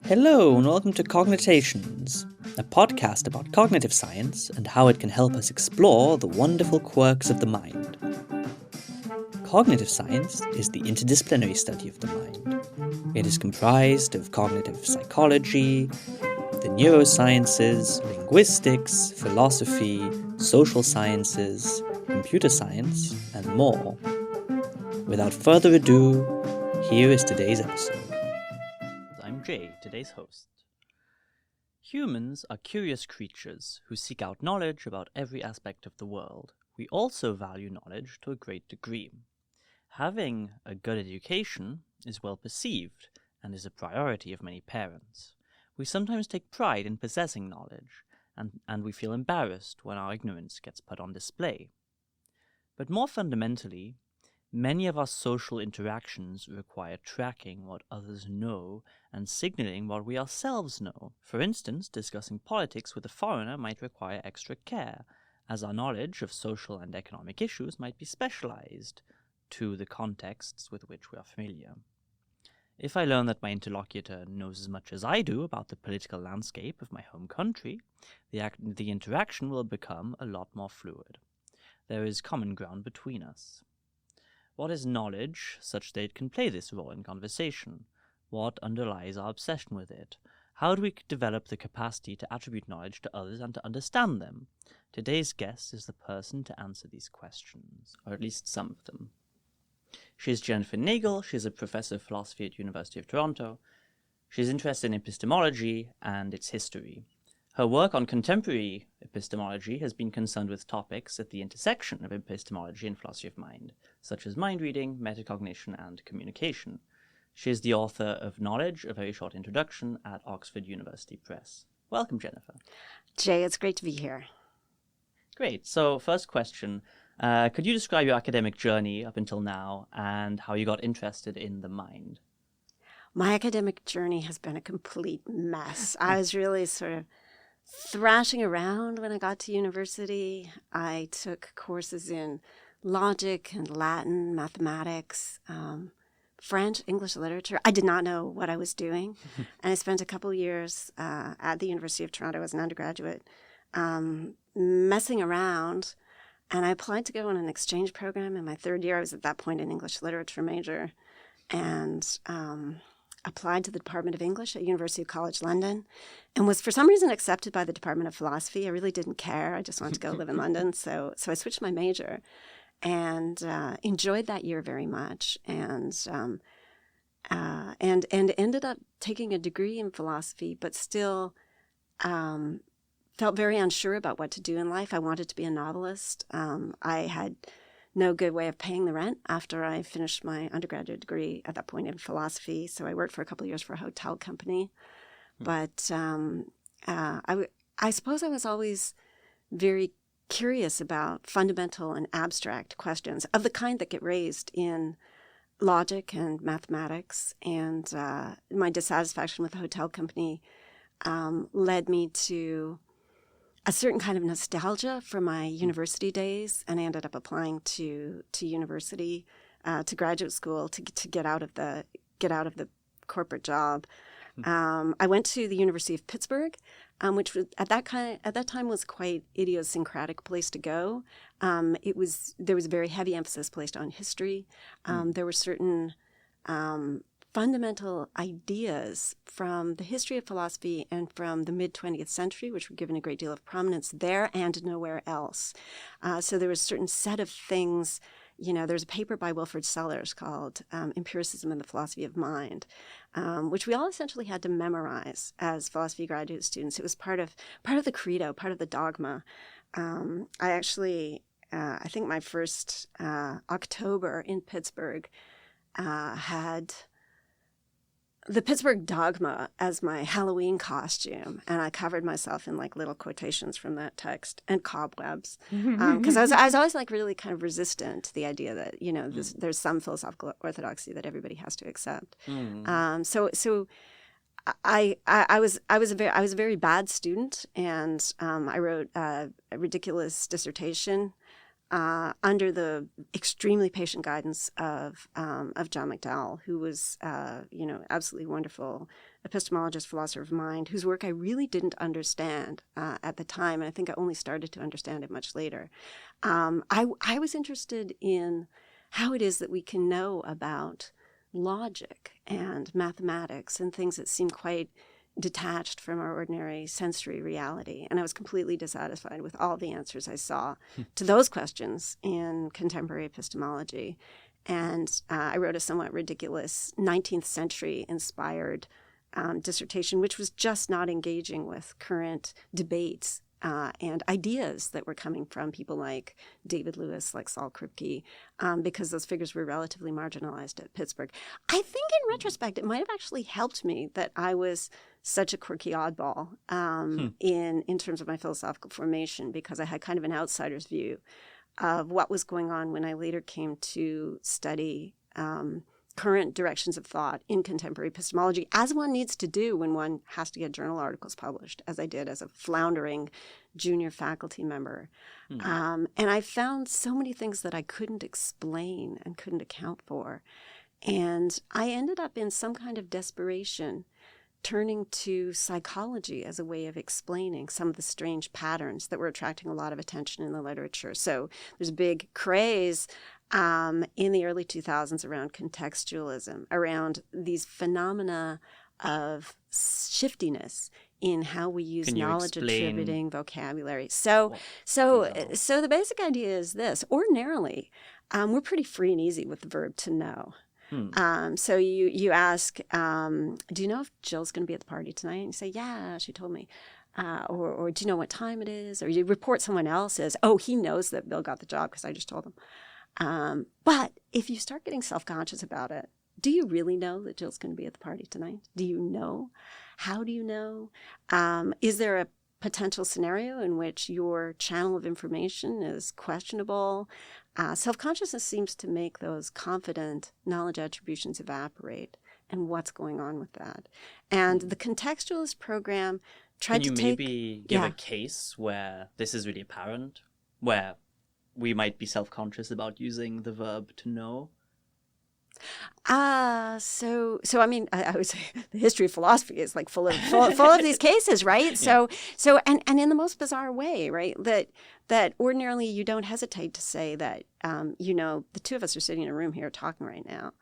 Hello and welcome to Cognitations, a podcast about cognitive science and how it can help us explore the wonderful quirks of the mind. Cognitive science is the interdisciplinary study of the mind. It is comprised of cognitive psychology, the neurosciences, linguistics, philosophy, social sciences, computer science, and more. Without further ado, here is today's episode. I'm Jay, today's host. Humans are curious creatures who seek out knowledge about every aspect of the world. We also value knowledge to a great degree. Having a good education is well perceived and is a priority of many parents. We sometimes take pride in possessing knowledge, and we feel embarrassed when our ignorance gets put on display. But more fundamentally, many of our social interactions require tracking what others know and signaling what we ourselves know. For instance, discussing politics with a foreigner might require extra care, as our knowledge of social and economic issues might be specialized to the contexts with which we are familiar. If I learn that my interlocutor knows as much as I do about the political landscape of my home country, the interaction will become a lot more fluid. There is common ground between us. What is knowledge, such that it can play this role in conversation? What underlies our obsession with it? How do we develop the capacity to attribute knowledge to others and to understand them? Today's guest is the person to answer these questions, or at least some of them. She is Jennifer Nagel. She is a professor of philosophy at University of Toronto. She is interested in epistemology and its history. Her work on contemporary epistemology has been concerned with topics at the intersection of epistemology and philosophy of mind, such as mind reading, metacognition, and communication. She is the author of Knowledge, A Very Short Introduction at Oxford University Press. Welcome, Jennifer. Jay, it's great to be here. Great. So, first question, could you describe your academic journey up until now and how you got interested in the mind? My academic journey has been a complete mess. I was really sort of thrashing around when I got to university. I took courses in logic and Latin, mathematics, French, English literature. I did not know what I was doing. And I spent a couple years at the University of Toronto as an undergraduate messing around. And I applied to go on an exchange program in my third year. I was at that point an English literature major and applied to the Department of English at University College London and was for some reason accepted by the Department of Philosophy. I really didn't care. I just wanted to go live in London. So I switched my major and enjoyed that year very much and ended up taking a degree in philosophy, but still felt very unsure about what to do in life. I wanted to be a novelist. I had no good way of paying the rent after I finished my undergraduate degree at that point in philosophy. So I worked for a couple of years for a hotel company. But I suppose I was always very curious about fundamental and abstract questions of the kind that get raised in logic and mathematics. And my dissatisfaction with the hotel company led me to a certain kind of nostalgia from my university days, and I ended up applying to university, to graduate school, to get out of the corporate job. I went to the University of Pittsburgh, which was at that time was quite idiosyncratic place to go. There was a very heavy emphasis placed on history. There were certain fundamental ideas from the history of philosophy and from the mid-20th century, which were given a great deal of prominence there and nowhere else. So there was a certain set of things. There's a paper by Wilfrid Sellars called Empiricism and the Philosophy of Mind, which we all essentially had to memorize as philosophy graduate students. It was part of the credo, part of the dogma. I think my first October in Pittsburgh had the Pittsburgh dogma as my Halloween costume, and I covered myself in like little quotations from that text and cobwebs, because I was always like really kind of resistant to the idea that there's some philosophical orthodoxy that everybody has to accept. So I was a very bad student, and I wrote a ridiculous dissertation under the extremely patient guidance of John McDowell, who was absolutely wonderful epistemologist, philosopher of mind, whose work I really didn't understand at the time. And I think I only started to understand it much later. I was interested in how it is that we can know about logic and mathematics and things that seem quite detached from our ordinary sensory reality. And I was completely dissatisfied with all the answers I saw to those questions in contemporary epistemology. And I wrote a somewhat ridiculous 19th century inspired dissertation, which was just not engaging with current debates and ideas that were coming from people like David Lewis, like Saul Kripke, because those figures were relatively marginalized at Pittsburgh. I think in retrospect, it might have actually helped me that I was such a quirky oddball in terms of my philosophical formation, because I had kind of an outsider's view of what was going on when I later came to study current directions of thought in contemporary epistemology, as one needs to do when one has to get journal articles published, as I did as a floundering junior faculty member. And I found so many things that I couldn't explain and couldn't account for. And I ended up in some kind of desperation turning to psychology as a way of explaining some of the strange patterns that were attracting a lot of attention in the literature. So there's a big craze in the early 2000s around contextualism, around these phenomena of shiftiness in how we use knowledge attributing vocabulary. So the basic idea is this. Ordinarily, we're pretty free and easy with the verb to know. So you ask, do you know if Jill's going to be at the party tonight? And you say, yeah, she told me. Or do you know what time it is? Or you report someone else as, oh, he knows that Bill got the job because I just told him. But if you start getting self-conscious about it, do you really know that Jill's going to be at the party tonight? Do you know? How do you know? Is there a potential scenario in which your channel of information is questionable? Self-consciousness seems to make those confident knowledge attributions evaporate. And what's going on with that? And the contextualist program tried to take... Can you maybe give a case where this is really apparent, where we might be self-conscious about using the verb to know? So I mean, I would say the history of philosophy is like full of these cases, right? Yeah. So and in the most bizarre way, right? That ordinarily you don't hesitate to say that, the two of us are sitting in a room here talking right now.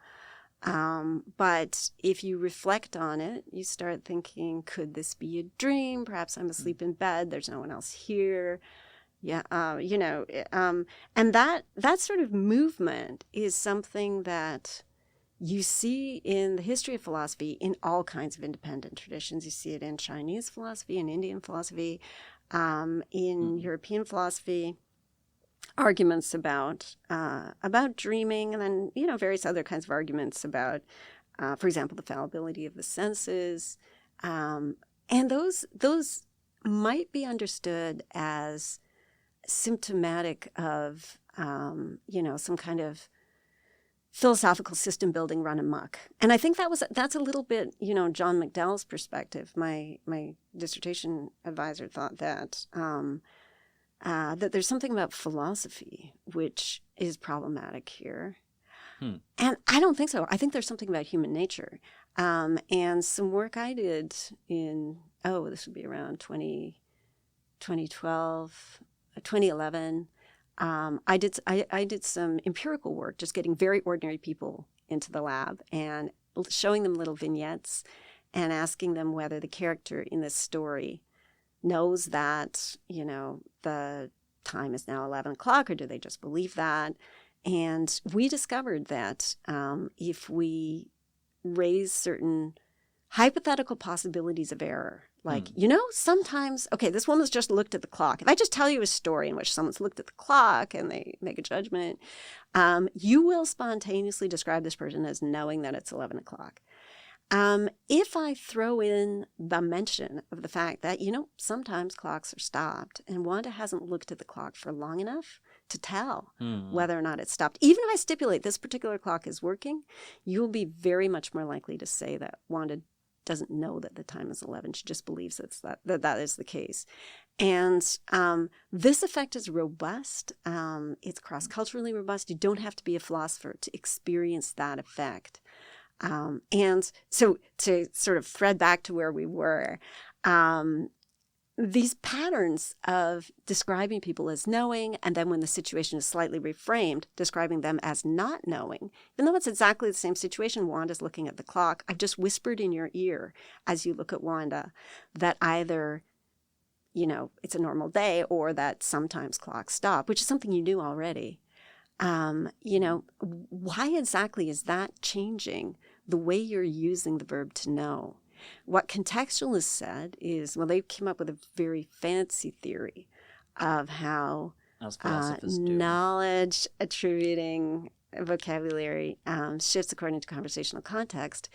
But if you reflect on it, you start thinking, could this be a dream? Perhaps I'm asleep in bed. There's no one else here. Yeah, and that sort of movement is something that you see in the history of philosophy in all kinds of independent traditions. You see it in Chinese philosophy, in Indian philosophy, in European philosophy. Arguments about dreaming, and then various other kinds of arguments about, for example, the fallibility of the senses, and those might be understood as symptomatic of some kind of philosophical system building run amok. And I think that's a little bit John McDowell's perspective. My dissertation advisor thought that that there's something about philosophy which is problematic here. And I don't think so. I think there's something about human nature. And some work I did in, this would be around 2012, 2011. I did some empirical work, just getting very ordinary people into the lab and showing them little vignettes and asking them whether the character in this story knows that, the time is now 11 o'clock, or do they just believe that? And we discovered that if we raise certain hypothetical possibilities of error, like, sometimes, this woman's just looked at the clock. If I just tell you a story in which someone's looked at the clock and they make a judgment, you will spontaneously describe this person as knowing that it's 11 o'clock. If I throw in the mention of the fact that, sometimes clocks are stopped and Wanda hasn't looked at the clock for long enough to tell whether or not it's stopped. Even if I stipulate this particular clock is working, you'll be very much more likely to say that Wanda doesn't know that the time is 11. She just believes that is the case. And this effect is robust. It's cross-culturally robust. You don't have to be a philosopher to experience that effect. And so to sort of thread back to where we were, these patterns of describing people as knowing, and then when the situation is slightly reframed, describing them as not knowing, even though it's exactly the same situation. Wanda's looking at the clock. I've just whispered in your ear as you look at Wanda that either, it's a normal day or that sometimes clocks stop, which is something you knew already. Why exactly is that changing the way you're using the verb to know? What contextualists said is, they came up with a very fancy theory of how knowledge attributing vocabulary shifts according to conversational context.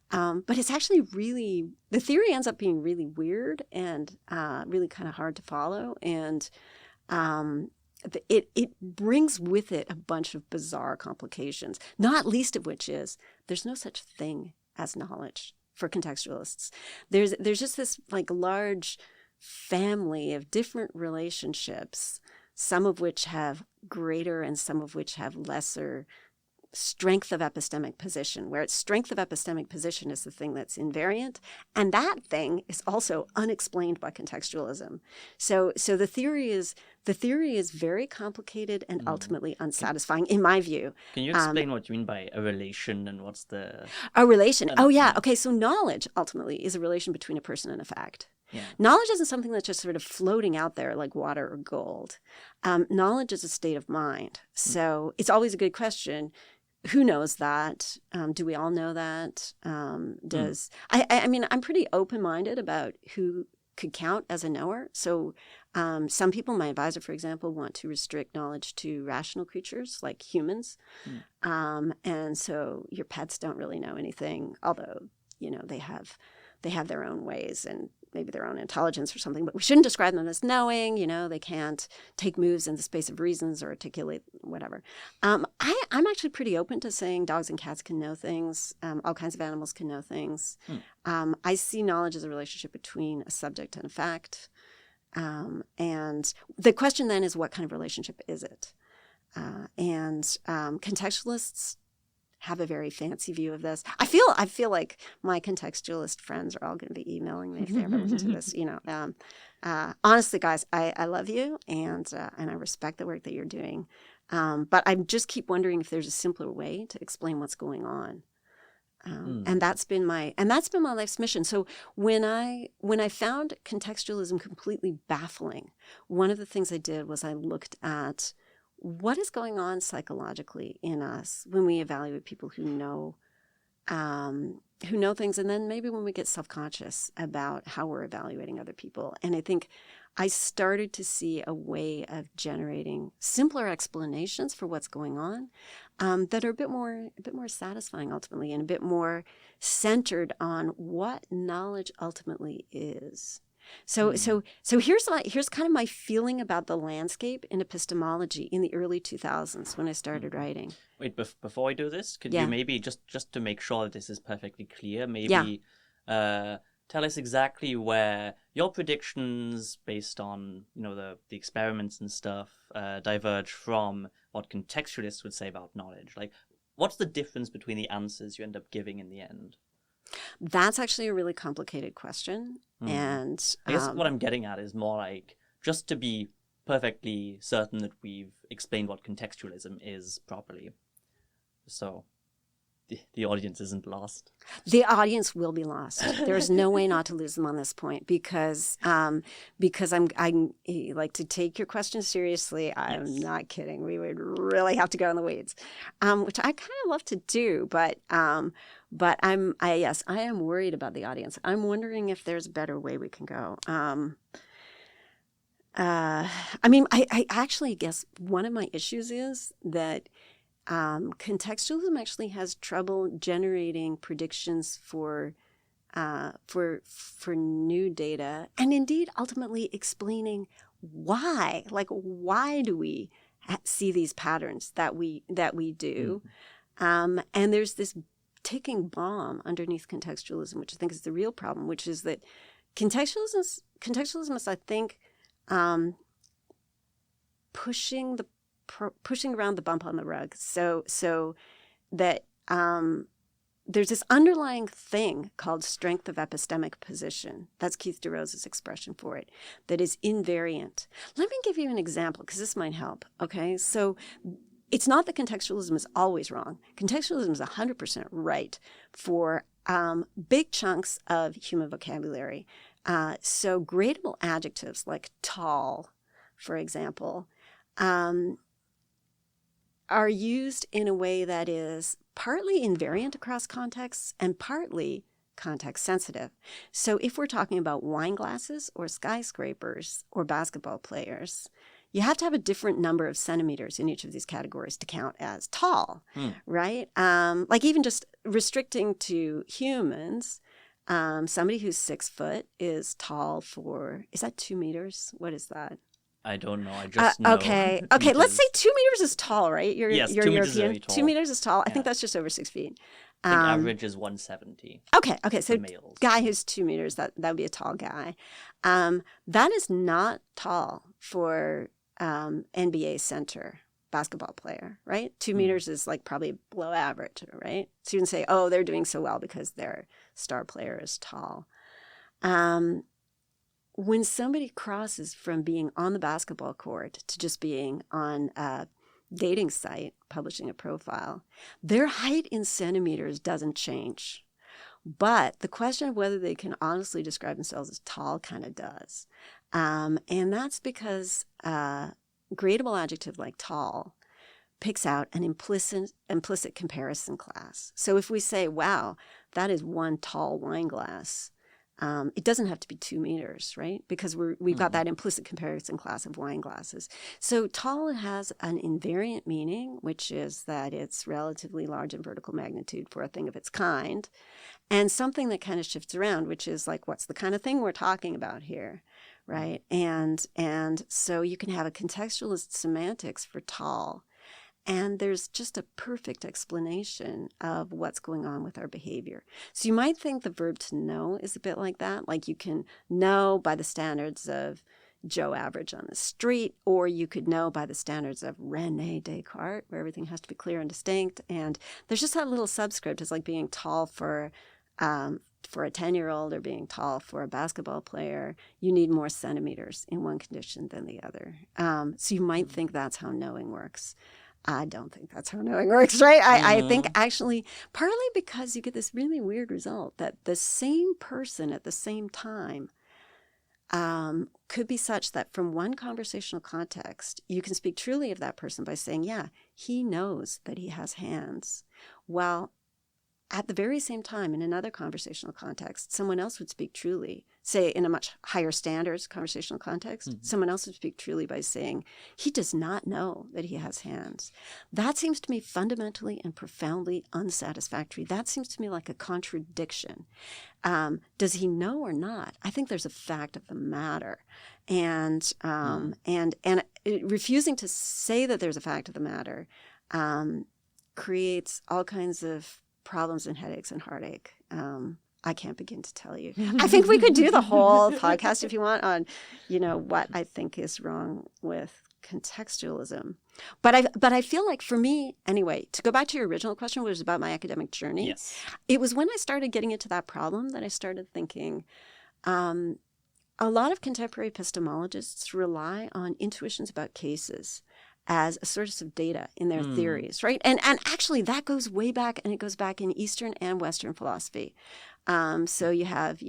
But it's actually the theory ends up being really weird and really kind of hard to follow. And it brings with it a bunch of bizarre complications, not least of which is there's no such thing as knowledge for contextualists. There's just this large family of different relationships, some of which have greater and some of which have lesser strength of epistemic position, where its strength of epistemic position is the thing that's invariant, and that thing is also unexplained by contextualism. So the theory is very complicated and ultimately unsatisfying, in my view. Can you explain what you mean by a relation and what's the... A relation? Oh, yeah. Okay, so knowledge ultimately is a relation between a person and a fact. Yeah. Knowledge isn't something that's just sort of floating out there like water or gold. Knowledge is a state of mind. So it's always a good question. Who knows that? Do we all know that? I'm pretty open-minded about who could count as a knower. So some people, my advisor, for example, want to restrict knowledge to rational creatures like humans. And so your pets don't really know anything, although, they have their own ways and maybe their own intelligence or something, but we shouldn't describe them as knowing. They can't take moves in the space of reasons or articulate whatever. I'm actually pretty open to saying dogs and cats can know things. All kinds of animals can know things. I see knowledge as a relationship between a subject and a fact. And the question then is, what kind of relationship is it? Contextualists have a very fancy view of this. I feel like my contextualist friends are all going to be emailing me if they ever listen to this. Honestly, guys, I love you and I respect the work that you're doing. But I just keep wondering if there's a simpler way to explain what's going on. And that's been my life's mission. So when I found contextualism completely baffling, one of the things I did was I looked at what is going on psychologically in us when we evaluate people who know things, and then maybe when we get self-conscious about how we're evaluating other people. And I think I started to see a way of generating simpler explanations for what's going on that are a bit more satisfying ultimately, and a bit more centered on what knowledge ultimately is. So here's kind of my feeling about the landscape in epistemology in the early 2000s when I started writing. Wait, before I do this, could you maybe just to make sure that this is perfectly clear, maybe tell us exactly where your predictions based on the experiments and stuff diverge from what contextualists would say about knowledge. Like, what's the difference between the answers you end up giving in the end? That's actually a really complicated question. And I guess what I'm getting at is more like, just to be perfectly certain that we've explained what contextualism is properly, so the audience isn't lost. The audience will be lost. There is no way not to lose them on this point, because I like to take your question seriously. I'm not kidding. We would really have to go in the weeds, which I kind of love to do, but I am worried about the audience. I'm wondering if there's a better way we can go. I actually guess one of my issues is that contextualism actually has trouble generating predictions for new data, and indeed ultimately explaining why. Like, why do we see these patterns that we do? And there's this ticking bomb underneath contextualism, which I think is the real problem, which is that contextualism is, I think, pushing around the bump on the rug, so that there's this underlying thing called strength of epistemic position. That's Keith DeRose's expression for it, that is invariant. Let me give you an example, because this might help. Okay, so it's not that contextualism is always wrong. Contextualism is 100% right for big chunks of human vocabulary. So gradable adjectives like tall, for example, are used in a way that is partly invariant across contexts and partly context sensitive. So if we're talking about wine glasses or skyscrapers or basketball players, you have to have a different number of centimeters in each of these categories to count as tall, right? Like even just restricting to humans, somebody who's 6 foot is tall for, is that 2 meters? What is that? I don't know. I just know. Okay. Let's say 2 meters is tall, right? Yes, you're 2 meters is European. very tall. 2 meters is tall. I Yeah. think that's just over 6 feet. I think average is 170. Okay. So males. guy who's 2 meters, that would be a tall guy. That is not tall for NBA center basketball player, right? 2 meters is like probably below average, right? So you can say, oh, they're doing so well because their star player is tall. When somebody crosses from being on the basketball court to just being on a dating site, publishing a profile, their height in centimeters doesn't change. But the question of whether they can honestly describe themselves as tall kind of does. And that's because a gradable adjective like tall picks out an implicit comparison class. So if we say, wow, that is one tall wine glass, it doesn't have to be 2 meters, right? Because we've got that implicit comparison class of wine glasses. So tall has an invariant meaning, which is that it's relatively large in vertical magnitude for a thing of its kind, and something that kind of shifts around, which is like, what's the kind of thing we're talking about here, right? And so you can have a contextualist semantics for tall, and there's just a perfect explanation of what's going on with our behavior. So you might think the verb to know is a bit like that. Like you can know by the standards of Joe Average on the street, or you could know by the standards of René Descartes, where everything has to be clear and distinct. And there's just that little subscript. It's like being tall for a 10-year-old or being tall for a basketball player. You need more centimeters in one condition than the other. So you might think that's how knowing works. I don't think that's how knowing works, right? I think actually partly because you get this really weird result that the same person at the same time could be such that from one conversational context, you can speak truly of that person by saying, yeah, he knows that he has hands. While at the very same time, in another conversational context, someone else would speak truly, say in a much higher standards conversational context, someone else would speak truly by saying, he does not know that he has hands. That seems to me fundamentally and profoundly unsatisfactory. That seems to me like a contradiction. Does he know or not? I think there's a fact of the matter. And refusing to say that there's a fact of the matter creates all kinds of problems and headaches and heartache. I can't begin to tell you. I think we could do the whole podcast if you want on, what I think is wrong with contextualism. But I feel like for me, anyway, to go back to your original question, which was about my academic journey, Yes. It was when I started getting into that problem that I started thinking, a lot of contemporary epistemologists rely on intuitions about cases as a source of data in their theories, right? And actually that goes way back, and it goes back in Eastern and Western philosophy. So you have,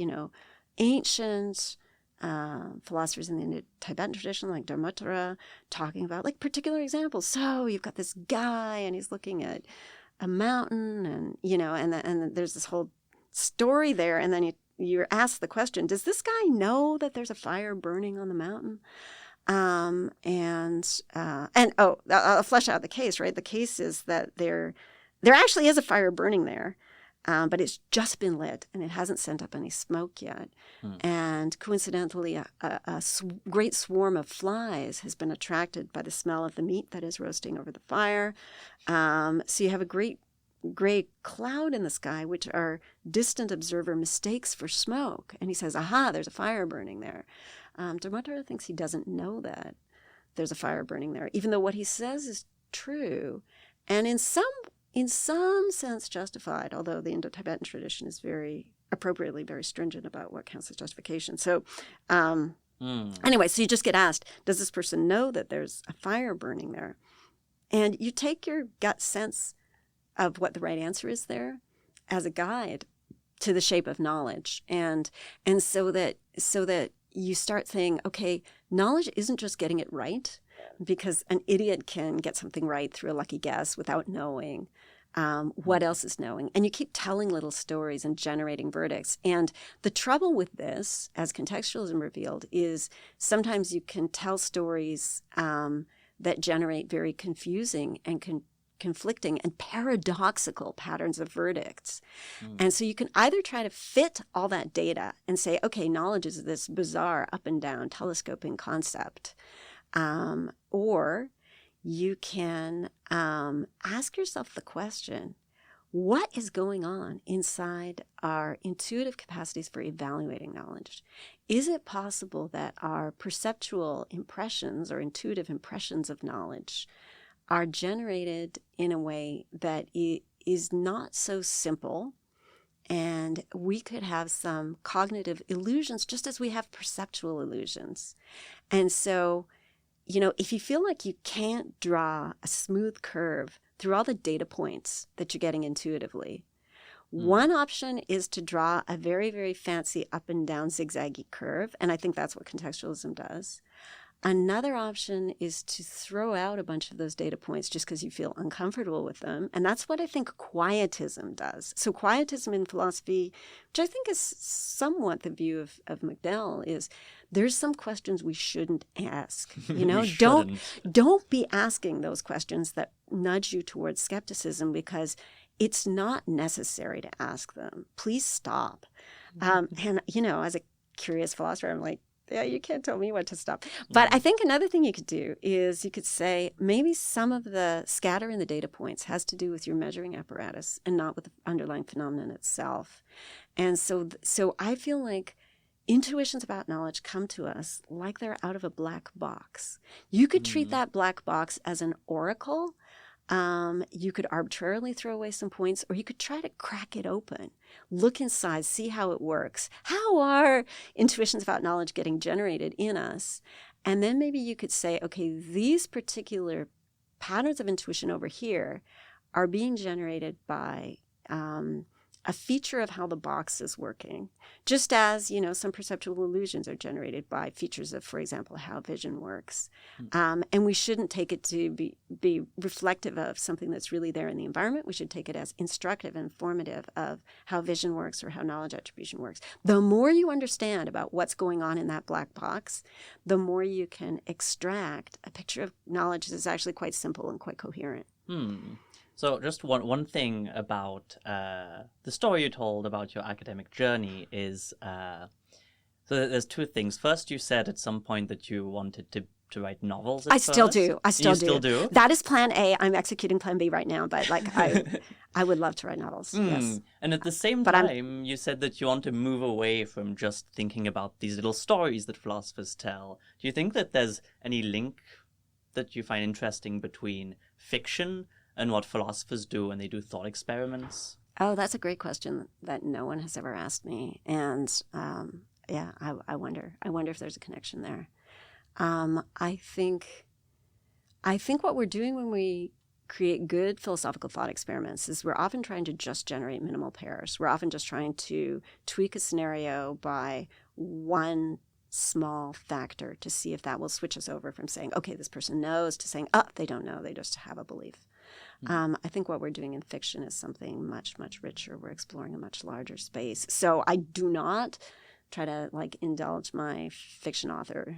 ancient philosophers in the Tibetan tradition like Dharmottara talking about like particular examples. So you've got this guy and he's looking at a mountain and, and there's this whole story there. And then you're asked the question, does this guy know that there's a fire burning on the mountain? I'll flesh out the case, right? The case is that there actually is a fire burning there, but it's just been lit and it hasn't sent up any smoke yet. And coincidentally, a great swarm of flies has been attracted by the smell of the meat that is roasting over the fire. So you have a great gray cloud in the sky, which our distant observer mistakes for smoke. And he says, aha, there's a fire burning there. Dharmottara thinks he doesn't know that there's a fire burning there, even though what he says is true. And in some in some sense justified, although the Indo-Tibetan tradition is very appropriately very stringent about what counts as justification. So anyway, so you just get asked, does this person know that there's a fire burning there? And you take your gut sense of what the right answer is there as a guide to the shape of knowledge. And so that you start saying, okay, knowledge isn't just getting it right, because an idiot can get something right through a lucky guess without knowing what else is knowing. And you keep telling little stories and generating verdicts. And the trouble with this, as contextualism revealed, is sometimes you can tell stories that generate very confusing and conflicting and paradoxical patterns of verdicts. And so you can either try to fit all that data and say, okay, knowledge is this bizarre up and down telescoping concept, or you can ask yourself the question, what is going on inside our intuitive capacities for evaluating knowledge? Is it possible that our perceptual impressions or intuitive impressions of knowledge are generated in a way that is not so simple, and we could have some cognitive illusions just as we have perceptual illusions? And so, if you feel like you can't draw a smooth curve through all the data points that you're getting intuitively, one option is to draw a very, very fancy up and down zigzaggy curve, and I think that's what contextualism does. Another option is to throw out a bunch of those data points just because you feel uncomfortable with them. And that's what I think quietism does. So quietism in philosophy, which I think is somewhat the view of Nagel, is there's some questions we shouldn't ask. Don't be asking those questions that nudge you towards skepticism, because it's not necessary to ask them. Please stop. And, as a curious philosopher, I'm like, yeah, you can't tell me what to stop. But I think another thing you could do is you could say maybe some of the scatter in the data points has to do with your measuring apparatus and not with the underlying phenomenon itself. And so I feel like intuitions about knowledge come to us like they're out of a black box. You could treat that black box as an oracle. You could arbitrarily throw away some points, or you could try to crack it open, look inside, see how it works. How are intuitions about knowledge getting generated in us? And then maybe you could say, okay, these particular patterns of intuition over here are being generated by a feature of how the box is working, just as, some perceptual illusions are generated by features of, for example, how vision works. And we shouldn't take it to be reflective of something that's really there in the environment. We should take it as instructive and informative of how vision works or how knowledge attribution works. The more you understand about what's going on in that black box, the more you can extract a picture of knowledge that is actually quite simple and quite coherent. So just one thing about the story you told about your academic journey is, so there's two things. First, you said at some point that you wanted to write novels. I still do. Still do? That is plan A. I'm executing plan B right now, but I would love to write novels, yes. And at the same time, you said that you want to move away from just thinking about these little stories that philosophers tell. Do you think that there's any link that you find interesting between fiction and what philosophers do when they do thought experiments? Oh, that's a great question that no one has ever asked me. And I wonder if there's a connection there. I think what we're doing when we create good philosophical thought experiments is we're often trying to just generate minimal pairs. We're often just trying to tweak a scenario by one small factor to see if that will switch us over from saying, okay, this person knows, to saying, oh, they don't know, they just have a belief. I think what we're doing in fiction is something much, much richer. We're exploring a much larger space. So I do not try to indulge my fiction author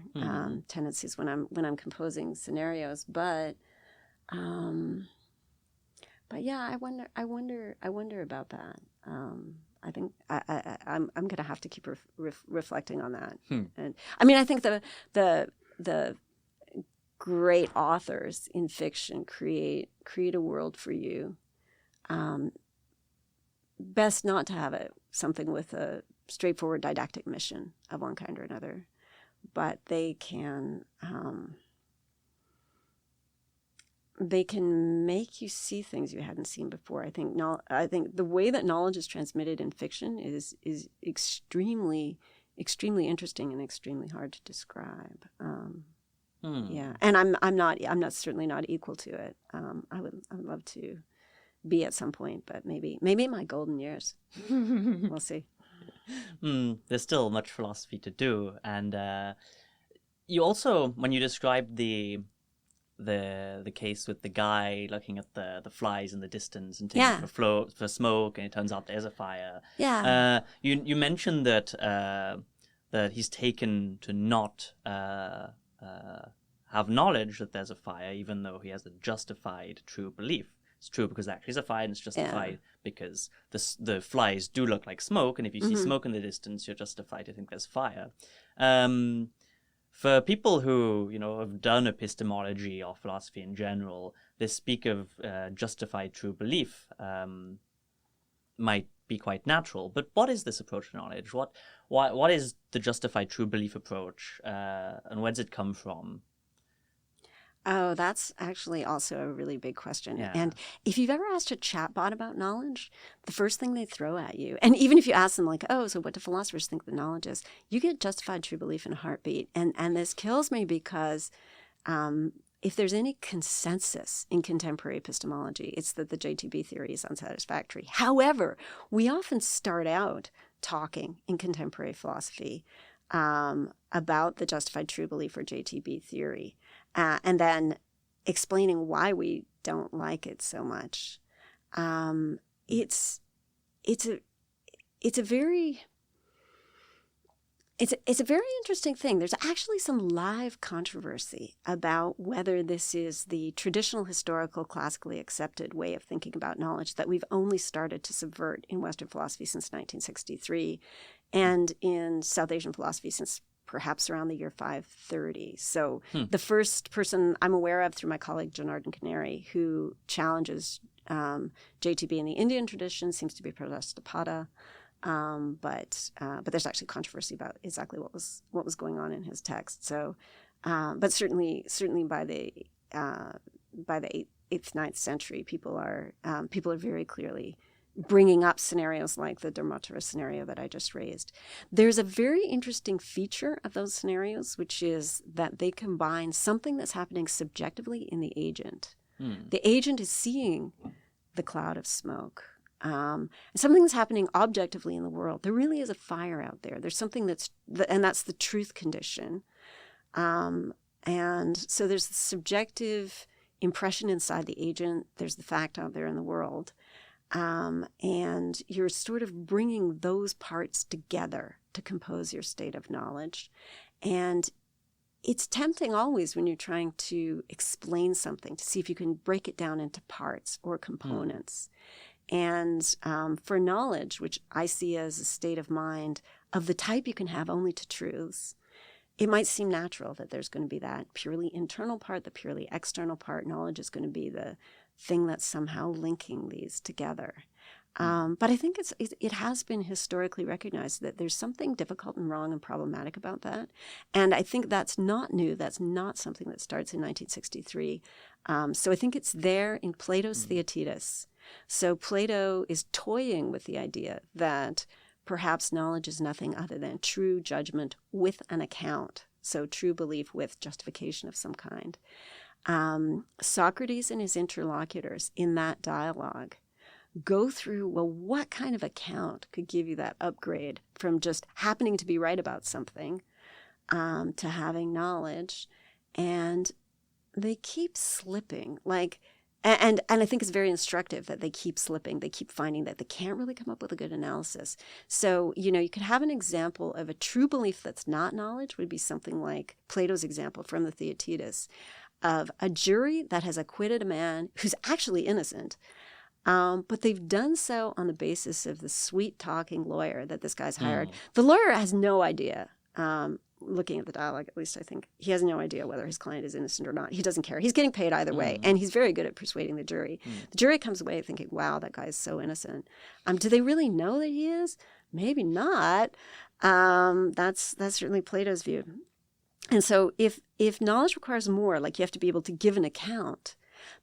tendencies when I'm composing scenarios, but yeah, I wonder about that. I think I'm going to have to keep reflecting on that. And I mean, I think the great authors in fiction create a world for you. Best not to have something with a straightforward didactic mission of one kind or another, but they can they can make you see things you hadn't seen before. I think the way that knowledge is transmitted in fiction is extremely interesting and extremely hard to describe. Yeah, and I'm certainly not equal to it. I would love to be at some point, but maybe in my golden years. We'll see. There's still much philosophy to do, and you also, when you described the case with the guy looking at the flies in the distance and taking for smoke, and it turns out there's a fire. Yeah. You mentioned that that he's taken to not have knowledge that there's a fire, even though he has a justified true belief. It's true because there actually is a fire, and it's justified because the flies do look like smoke, and if you see smoke in the distance, you're justified to think there's fire. For people who, have done epistemology or philosophy in general, they speak of justified true belief might be quite natural. But what is this approach to knowledge? What is the justified true belief approach, and where does it come from? Oh, that's actually also a really big question. Yeah. And if you've ever asked a chatbot about knowledge, the first thing they throw at you, and even if you ask them like, oh, so what do philosophers think the knowledge is? You get justified true belief in a heartbeat. And this kills me because if there's any consensus in contemporary epistemology, it's that the JTB theory is unsatisfactory. However, we often start out talking in contemporary philosophy about the justified true belief or JTB theory. And then explaining why we don't like it so much. It's a very interesting thing. There's actually some live controversy about whether this is the traditional, historical, classically accepted way of thinking about knowledge that we've only started to subvert in Western philosophy since 1963, and in South Asian philosophy since perhaps around the year 530. So the first person I'm aware of through my colleague Janardhan Canary, who challenges JTB in the Indian tradition, seems to be Pradastapada. But there's actually controversy about exactly what was going on in his text. So, but certainly by the 8th, 9th century, people are very clearly bringing up scenarios like the Dharmottara scenario that I just raised. There's a very interesting feature of those scenarios, which is that they combine something that's happening subjectively in the agent. The agent is seeing the cloud of smoke. Something that's happening objectively in the world. There really is a fire out there. There's something and that's the truth condition. And so there's the subjective impression inside the agent. There's the fact out there in the world. And you're sort of bringing those parts together to compose your state of knowledge. And it's tempting always when you're trying to explain something to see if you can break it down into parts or components. And for knowledge, which I see as a state of mind of the type you can have only to truths, it might seem natural that there's going to be that purely internal part, the purely external part. Knowledge is going to be the thing that's somehow linking these together. But I think it has been historically recognized that there's something difficult and wrong and problematic about that. And I think that's not new. That's not something that starts in 1963. So I think it's there in Plato's Theaetetus. So Plato is toying with the idea that perhaps knowledge is nothing other than true judgment with an account. So true belief with justification of some kind. Socrates and his interlocutors in that dialogue go through, well, what kind of account could give you that upgrade from just happening to be right about something to having knowledge? And they keep slipping. And I think it's very instructive that they keep slipping. They keep finding that they can't really come up with a good analysis. So, you could have an example of a true belief that's not knowledge would be something like Plato's example from the Theaetetus of a jury that has acquitted a man who's actually innocent. But they've done so on the basis of the sweet-talking lawyer that this guy's hired. The lawyer has no idea, looking at the dialogue, at least I think, he has no idea whether his client is innocent or not. He doesn't care. He's getting paid either way, and he's very good at persuading the jury. The jury comes away thinking, wow, that guy's so innocent. Do they really know that he is? Maybe not. That's certainly Plato's view. And so if knowledge requires more, like you have to be able to give an account,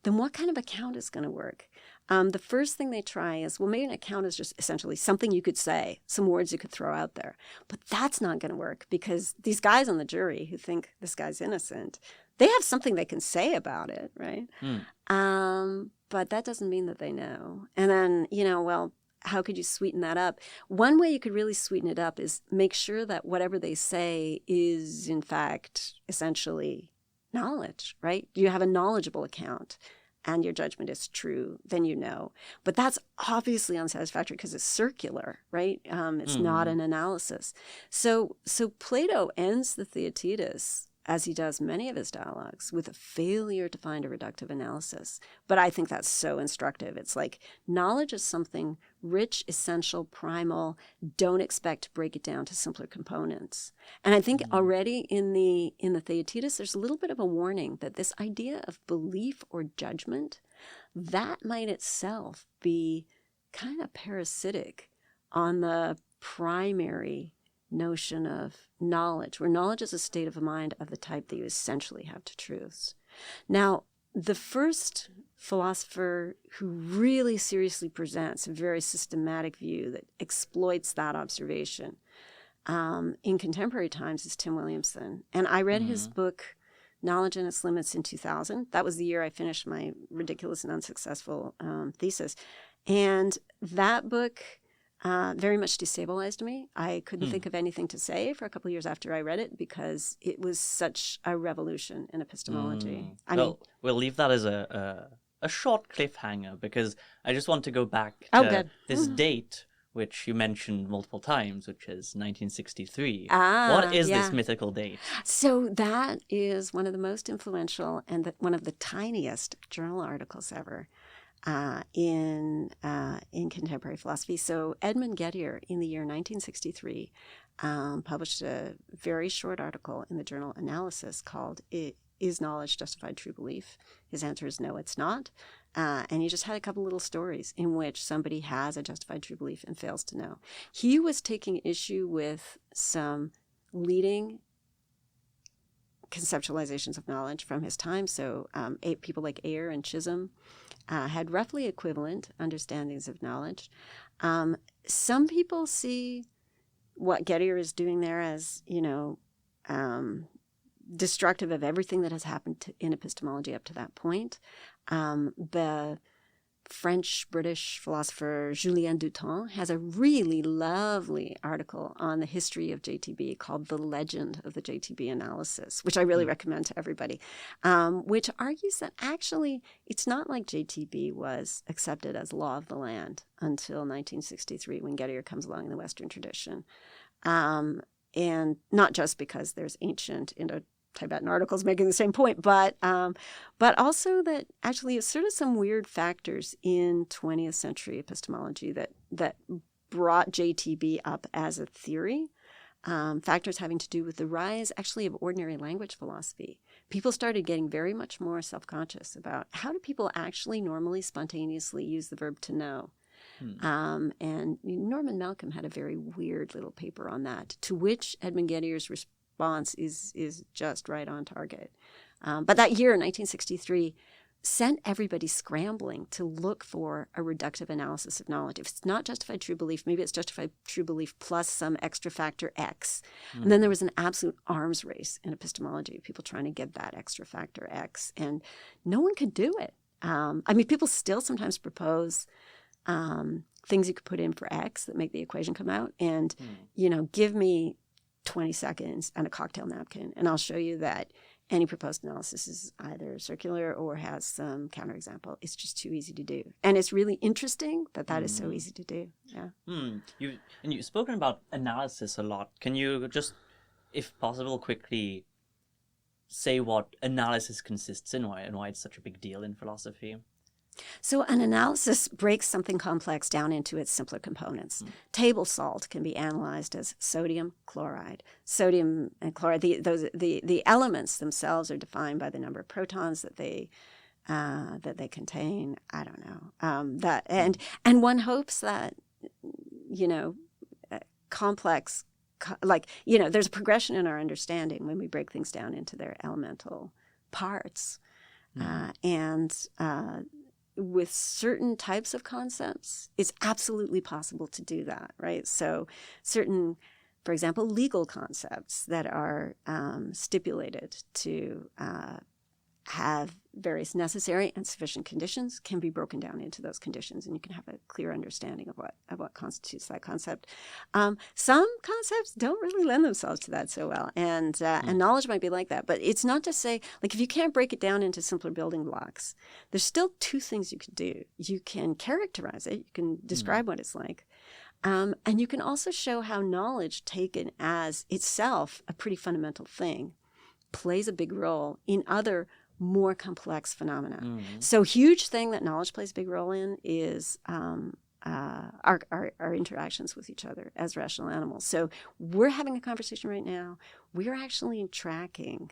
then what kind of account is going to work? The first thing they try is, well, maybe an account is just essentially something you could say, some words you could throw out there. But that's not going to work because these guys on the jury who think this guy's innocent, they have something they can say about it, right? But that doesn't mean that they know. And then, well, how could you sweeten that up? One way you could really sweeten it up is make sure that whatever they say is, in fact, essentially knowledge, right? You have a knowledgeable account and your judgment is true, then you know. But that's obviously unsatisfactory because it's circular, right? It's not an analysis. So Plato ends the Theaetetus, as he does many of his dialogues, with a failure to find a reductive analysis. But I think that's so instructive. It's like knowledge is something rich, essential, primal. Don't expect to break it down to simpler components. And I think already in the Theaetetus, there's a little bit of a warning that this idea of belief or judgment, that might itself be kind of parasitic on the primary notion of knowledge, where knowledge is a state of mind of the type that you essentially have to truths. Now, the first philosopher who really seriously presents a very systematic view that exploits that observation in contemporary times is Tim Williamson. And I read his book, Knowledge and Its Limits, in 2000. That was the year I finished my ridiculous and unsuccessful thesis. And that book very much destabilized me. I couldn't think of anything to say for a couple of years after I read it because it was such a revolution in epistemology. We'll leave that as a short cliffhanger because I just want to go back to this date, which you mentioned multiple times, which is 1963. What is this mythical date? So that is one of the most influential and one of the tiniest journal articles ever. In contemporary philosophy. So Edmund Gettier, in the year 1963, published a very short article in the journal Analysis called "Is Knowledge Justified True Belief?" His answer is no, it's not. And he just had a couple little stories in which somebody has a justified true belief and fails to know. He was taking issue with some leading conceptualizations of knowledge from his time. So people like Ayer and Chisholm had roughly equivalent understandings of knowledge. Some people see what Gettier is doing there as, destructive of everything that has happened in epistemology up to that point. The French-British philosopher Julien Douton has a really lovely article on the history of JTB called The Legend of the JTB Analysis, which I really recommend to everybody, which argues that actually it's not like JTB was accepted as law of the land until 1963 when Gettier comes along in the Western tradition. And not just because there's ancient Indo-Tibetan articles making the same point, but also that actually it's sort of some weird factors in 20th century epistemology that brought JTB up as a theory, factors having to do with the rise actually of ordinary language philosophy. People started getting very much more self-conscious about how do people actually normally spontaneously use the verb to know. And Norman Malcolm had a very weird little paper on that, to which Edmund Gettier's response is just right on target. But that year, 1963, sent everybody scrambling to look for a reductive analysis of knowledge. If it's not justified true belief, maybe it's justified true belief plus some extra factor X. And then there was an absolute arms race in epistemology, people trying to get that extra factor X, and no one could do it. People still sometimes propose things you could put in for X that make the equation come out, and give me 20 seconds and a cocktail napkin, and I'll show you that any proposed analysis is either circular or has some counterexample. It's just too easy to do. And it's really interesting that is so easy to do. Yeah. You've spoken about analysis a lot. Can you just, if possible, quickly say what analysis consists in and why it's such a big deal in philosophy? So an analysis breaks something complex down into its simpler components. Table salt can be analyzed as sodium chloride. Sodium and chloride, the elements themselves are defined by the number of protons that they contain. I don't know. And one hopes that complex, there's a progression in our understanding when we break things down into their elemental parts. And with certain types of concepts, it's absolutely possible to do that, right? So certain, for example, legal concepts that are stipulated to have various necessary and sufficient conditions can be broken down into those conditions, and you can have a clear understanding of what constitutes that concept. Some concepts don't really lend themselves to that so well, and knowledge might be like that. But it's not to say, like, if you can't break it down into simpler building blocks, there's still two things you could do. You can characterize it, you can describe what it's like, and you can also show how knowledge taken as itself a pretty fundamental thing plays a big role in other more complex phenomena. So huge thing that knowledge plays a big role in is our interactions with each other as rational animals. So we're having a conversation right now. We're actually tracking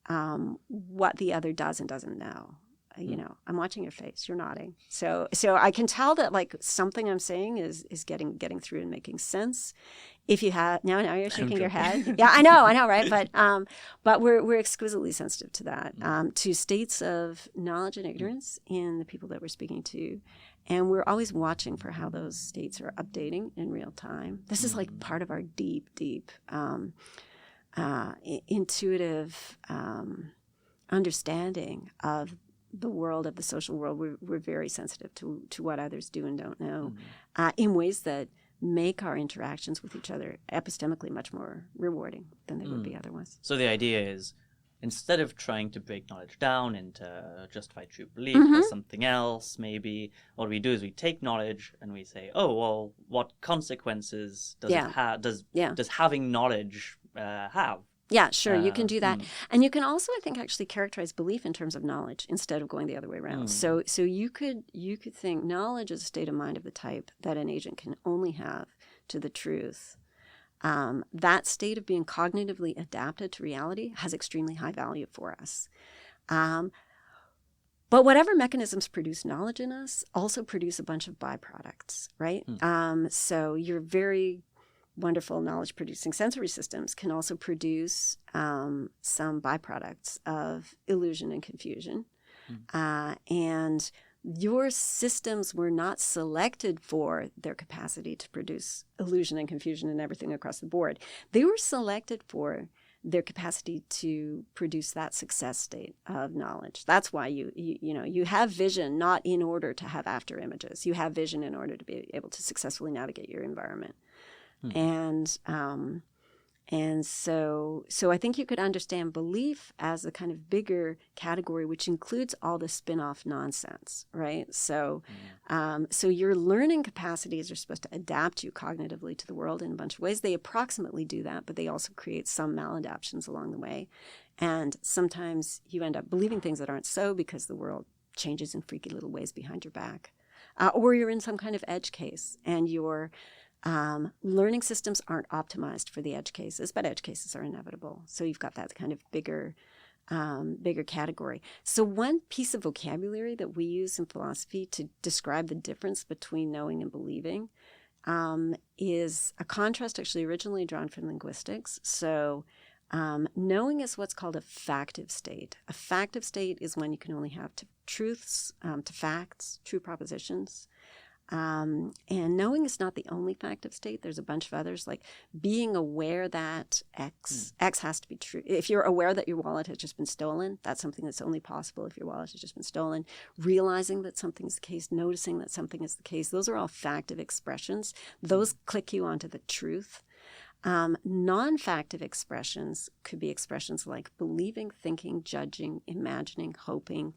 what the other does and doesn't know. You know, I'm watching your face. You're nodding. So I can tell that, like, something I'm saying is getting through and making sense. If you have now you're shaking your head. Yeah, I know, right? But we're exquisitely sensitive to that, to states of knowledge and ignorance in the people that we're speaking to, and we're always watching for how those states are updating in real time. This is like part of our deep intuitive understanding of the world, of the social world. We're very sensitive to what others do and don't know, in ways that make our interactions with each other epistemically much more rewarding than they would be otherwise. So the idea is, instead of trying to break knowledge down into justified true belief or something else, maybe what we do is we take knowledge and we say, oh, well, what consequences does it have? Does having knowledge have? Yeah, sure, you can do that. And you can also, I think, actually characterize belief in terms of knowledge instead of going the other way around. So you could think knowledge is a state of mind of the type that an agent can only have to the truth. That state of being cognitively adapted to reality has extremely high value for us. But whatever mechanisms produce knowledge in us also produce a bunch of byproducts, right? So your very wonderful knowledge-producing sensory systems can also produce some byproducts of illusion and confusion. And your systems were not selected for their capacity to produce illusion and confusion and everything across the board. They were selected for their capacity to produce that success state of knowledge. That's why you have vision not in order to have after images. You have vision in order to be able to successfully navigate your environment. And so I think you could understand belief as a kind of bigger category, which includes all the spin-off nonsense, right? So your learning capacities are supposed to adapt you cognitively to the world in a bunch of ways. They approximately do that, but they also create some maladaptions along the way. And sometimes you end up believing things that aren't so because the world changes in freaky little ways behind your back. Or you're in some kind of edge case and your learning systems aren't optimized for the edge cases, but edge cases are inevitable. So you've got that kind of bigger category. So one piece of vocabulary that we use in philosophy to describe the difference between knowing and believing is a contrast actually originally drawn from linguistics. So knowing is what's called a factive state. A factive state is when you can only have to truths, to facts, true propositions. And knowing is not the only factive state. There's a bunch of others, like being aware that X has to be true. If you're aware that your wallet has just been stolen, that's something that's only possible if your wallet has just been stolen. Realizing that something is the case, noticing that something is the case, those are all factive expressions. Those click you onto the truth. Non-factive expressions could be expressions like believing, thinking, judging, imagining, hoping.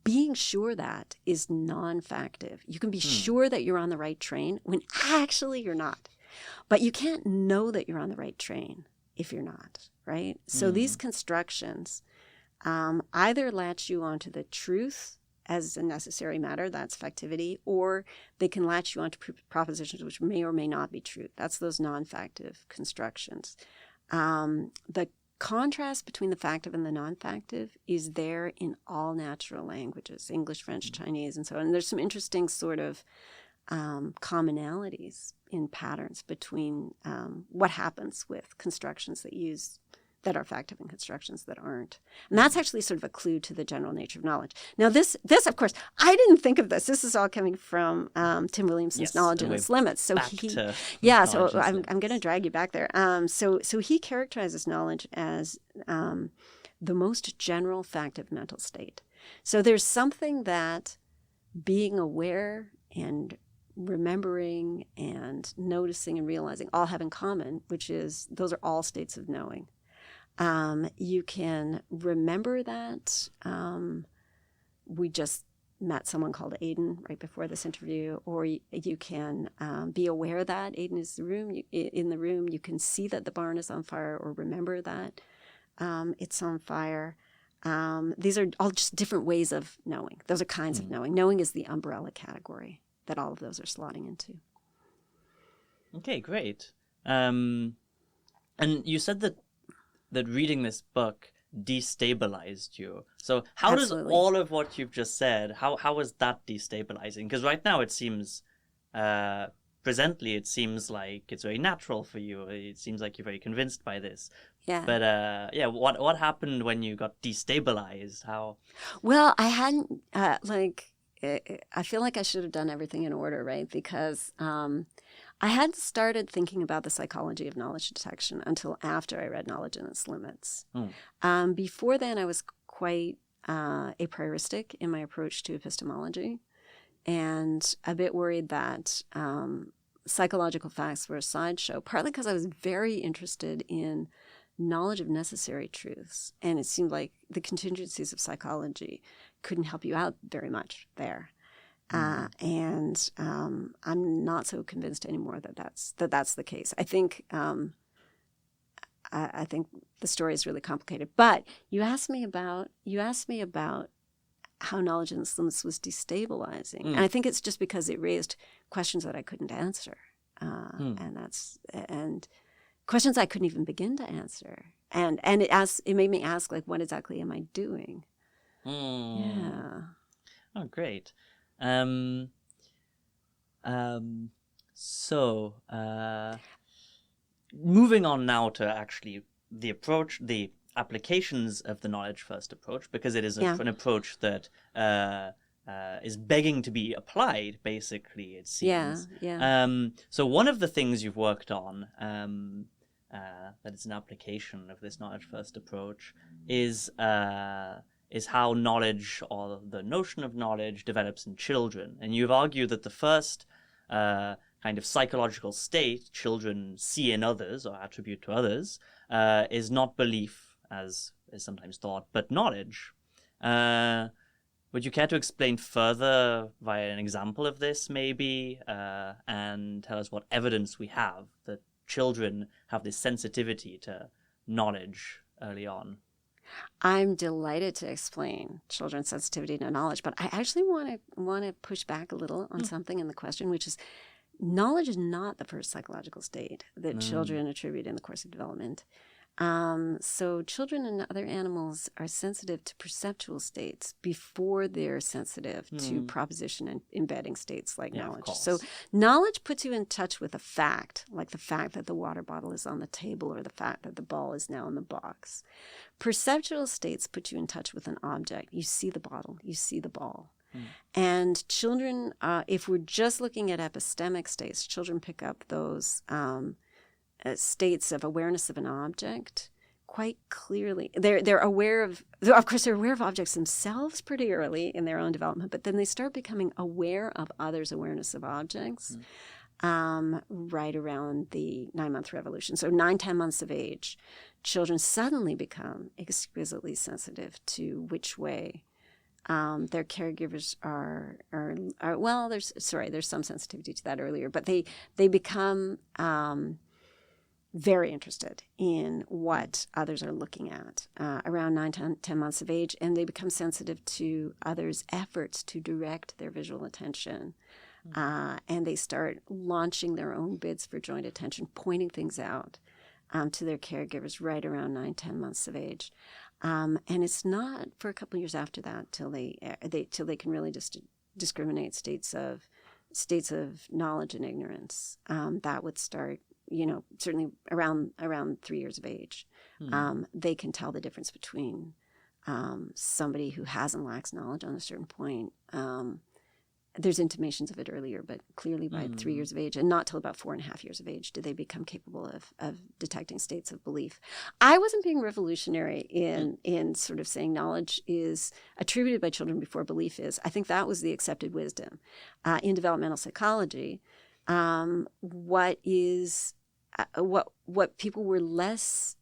Being sure that is non-factive. You can be sure that you're on the right train when actually you're not. But you can't know that you're on the right train if you're not, right? So these constructions either latch you onto the truth as a necessary matter, that's factivity, or they can latch you onto propositions which may or may not be true. That's those non-factive constructions. The contrast between the factive and the non-factive is there in all natural languages, English, French, Chinese, and so on. And there's some interesting sort of commonalities in patterns between what happens with constructions that use that are fact-having constructions that aren't. And that's actually sort of a clue to the general nature of knowledge. Now, this of course, I didn't think of this. This is all coming from Tim Williamson's Knowledge and Its Limits. So so I'm going to drag you back there. So he characterizes knowledge as the most general fact of mental state. So there's something that being aware and remembering and noticing and realizing all have in common, which is those are all states of knowing. You can remember that. We just met someone called Aiden right before this interview, or you can be aware that Aiden is in the room. You can see that the barn is on fire, or remember that it's on fire. These are all just different ways of knowing. Those are kinds of knowing. Knowing is the umbrella category that all of those are slotting into. Okay, great. And you said that reading this book destabilized you. So how Absolutely. does all of what you've just said, how is that destabilizing? Because right now it seems, presently it seems like it's very natural for you. It seems like you're very convinced by this. Yeah. But what happened when you got destabilized? How? Well, I hadn't I feel like I should have done everything in order, right? Because I hadn't started thinking about the psychology of knowledge detection until after I read Knowledge and Its Limits. Before then, I was quite a prioristic in my approach to epistemology, and a bit worried that psychological facts were a sideshow, partly because I was very interested in knowledge of necessary truths, and it seemed like the contingencies of psychology couldn't help you out very much there. And I'm not so convinced anymore that that's the case. I think I think the story is really complicated. But you asked me about how Knowledge and Its Limits was destabilizing, and I think it's just because it raised questions that I couldn't answer, and questions I couldn't even begin to answer, and it made me ask, like, what exactly am I doing? Yeah. Oh, great. Moving on now to actually the applications of the knowledge first approach, because it is an approach that is begging to be applied, basically, it seems. So one of the things you've worked on that is an application of this knowledge first approach is how knowledge, or the notion of knowledge, develops in children. And you've argued that the first kind of psychological state children see in others or attribute to others is not belief, as is sometimes thought, but knowledge. Would you care to explain further via an example of this, maybe, and tell us what evidence we have that children have this sensitivity to knowledge early on? I'm delighted to explain children's sensitivity to knowledge, but I actually want to push back a little on something in the question, which is knowledge is not the first psychological state that children attribute in the course of development. So children and other animals are sensitive to perceptual states before they're sensitive to proposition and embedding states like knowledge. So knowledge puts you in touch with a fact, like the fact that the water bottle is on the table or the fact that the ball is now in the box. Perceptual states put you in touch with an object. You see the bottle, you see the ball. And children, if we're just looking at epistemic states, children pick up those states of awareness of an object quite clearly. They're aware of course, they're aware of objects themselves pretty early in their own development, but then they start becoming aware of others' awareness of objects right around the 9-month revolution. So 9-10 months of age, children suddenly become exquisitely sensitive to which way their caregivers are well, there's some sensitivity to that earlier, but they become very interested in what others are looking at around 9-10 months of age, and they become sensitive to others' efforts to direct their visual attention. And they start launching their own bids for joint attention, pointing things out to their caregivers right around 9-10 months of age. And it's not for a couple of years after that till they can really just discriminate states of knowledge and ignorance that would start certainly around 3 years of age, they can tell the difference between somebody who has and lacks knowledge on a certain point. There's intimations of it earlier, but clearly by 3 years of age, and not till about 4.5 years of age, do they become capable of detecting states of belief. I wasn't being revolutionary in sort of saying knowledge is attributed by children before belief is. I think that was the accepted wisdom. In developmental psychology, what people were less...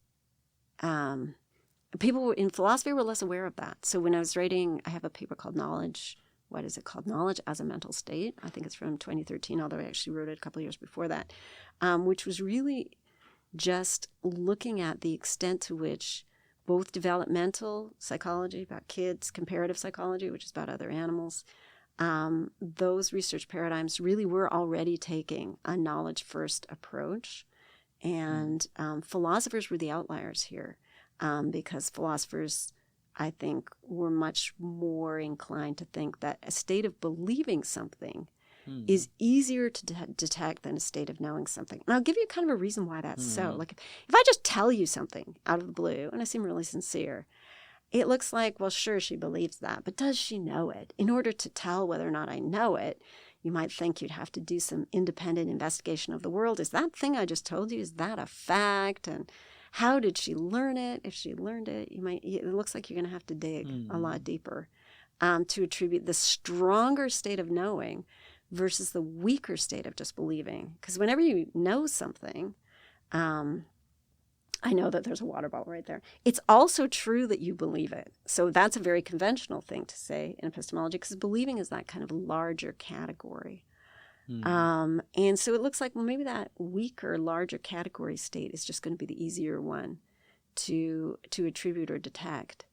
people in philosophy were less aware of that. So when I was writing, I have a paper called Knowledge. What is it called? Knowledge as a Mental State. I think it's from 2013, although I actually wrote it a couple of years before that, which was really just looking at the extent to which both developmental psychology about kids, comparative psychology, which is about other animals, those research paradigms really were already taking a knowledge-first approach. And philosophers were the outliers here because philosophers, I think, were much more inclined to think that a state of believing something is easier to detect than a state of knowing something. And I'll give you kind of a reason why that's so. Like, if I just tell you something out of the blue, and I seem really sincere, it looks like, well, sure, she believes that, but does she know it? In order to tell whether or not I know it, you might think you'd have to do some independent investigation of the world. Is that thing I just told you, is that a fact? And how did she learn it? If she learned it, it looks like you're going to have to dig a lot deeper to attribute the stronger state of knowing versus the weaker state of just believing. Because whenever you know something, I know that there's a water bottle right there. It's also true that you believe it. So that's a very conventional thing to say in epistemology because believing is that kind of larger category. And so it looks like, well, maybe that weaker, larger category state is just going to be the easier one to attribute or detect.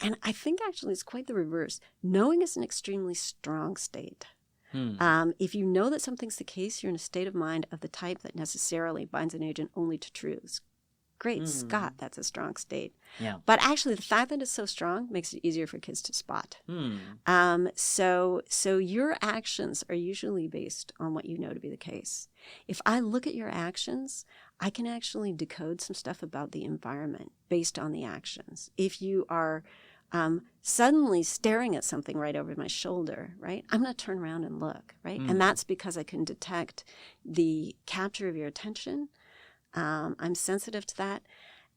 And I think actually it's quite the reverse. Knowing is an extremely strong state. If you know that something's the case, you're in a state of mind of the type that necessarily binds an agent only to truths. Great Scott, that's a strong state. Yeah. But actually, the fact that it's so strong makes it easier for kids to spot. So your actions are usually based on what you know to be the case. If I look at your actions, I can actually decode some stuff about the environment based on the actions. If you are suddenly staring at something right over my shoulder, right, I'm going to turn around and look, right? And that's because I can detect the capture of your attention. I'm sensitive to that.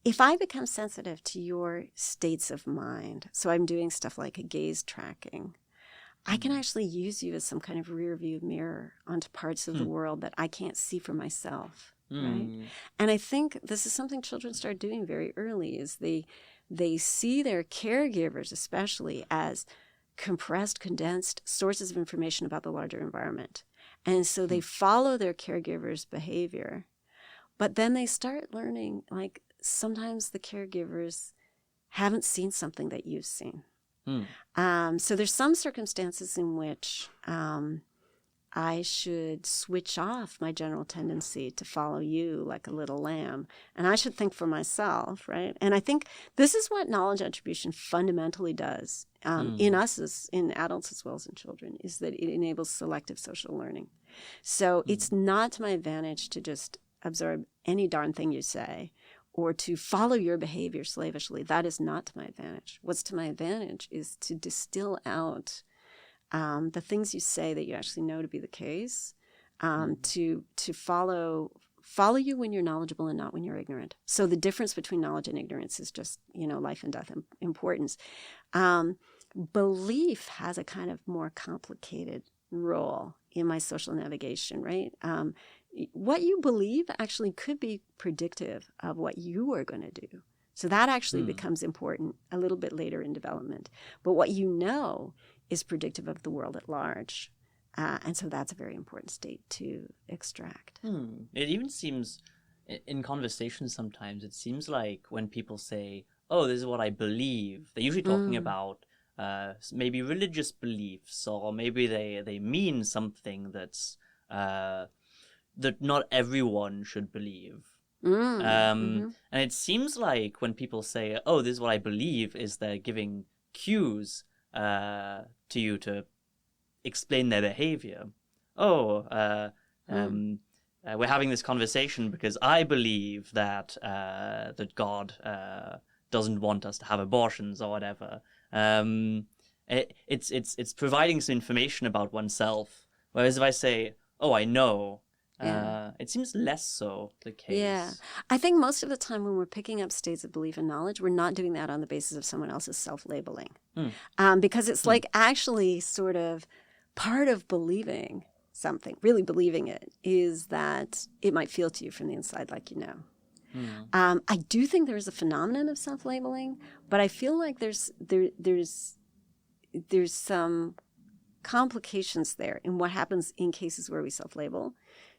If I become sensitive to your states of mind, so I'm doing stuff like a gaze tracking, I can actually use you as some kind of rear view mirror onto parts of the world that I can't see for myself, right? And I think this is something children start doing very early, is they see their caregivers especially as compressed, condensed sources of information about the larger environment. And so they follow their caregiver's behavior. But then they start learning, like, sometimes the caregivers haven't seen something that you've seen. So there's some circumstances in which I should switch off my general tendency to follow you like a little lamb. And I should think for myself, right? And I think this is what knowledge attribution fundamentally does in us, in adults as well as in children, is that it enables selective social learning. So it's not to my advantage to just absorb any darn thing you say or to follow your behavior slavishly. That is not to my advantage. What's to my advantage is to distill out the things you say that you actually know to be the case, to follow you when you're knowledgeable and not when you're ignorant. So the difference between knowledge and ignorance is just, life and death importance. Belief has a kind of more complicated role in my social navigation, right? What you believe actually could be predictive of what you are going to do. So that actually becomes important a little bit later in development. But what you know is predictive of the world at large. And so that's a very important state to extract. It even seems, in conversations sometimes, it seems like when people say, oh, this is what I believe, they're usually talking about maybe religious beliefs, or maybe they mean something that's that not everyone should believe. And it seems like when people say, oh, this is what I believe, is they're giving cues to you to explain their behavior. we're having this conversation because I believe that that God doesn't want us to have abortions or whatever. It's providing some information about oneself. Whereas if I say, "Oh, I know," it seems less so the case. Yeah. I think most of the time when we're picking up states of belief and knowledge, we're not doing that on the basis of someone else's self-labeling. Because it's like actually sort of part of believing something, really believing it, is that it might feel to you from the inside like you know. I do think there is a phenomenon of self-labeling, but I feel like there's some complications there in what happens in cases where we self-label.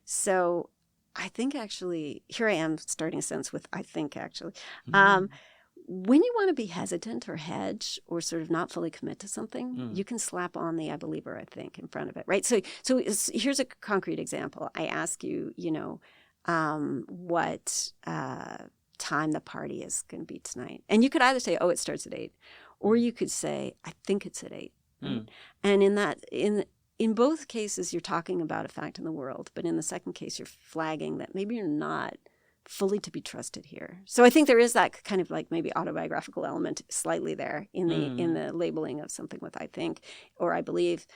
So I think actually, here I am starting a sentence with I think actually. When you want to be hesitant or hedge or sort of not fully commit to something, you can slap on the I believe or I think in front of it, right? So here's a concrete example. I ask you, what time the party is going to be tonight. And you could either say, oh, it starts at 8, or you could say, I think it's at 8. Right? And in both cases, you're talking about a fact in the world, but in the second case, you're flagging that maybe you're not fully to be trusted here. So I think there is that kind of like maybe autobiographical element slightly there in the labeling of something with I think or I believe.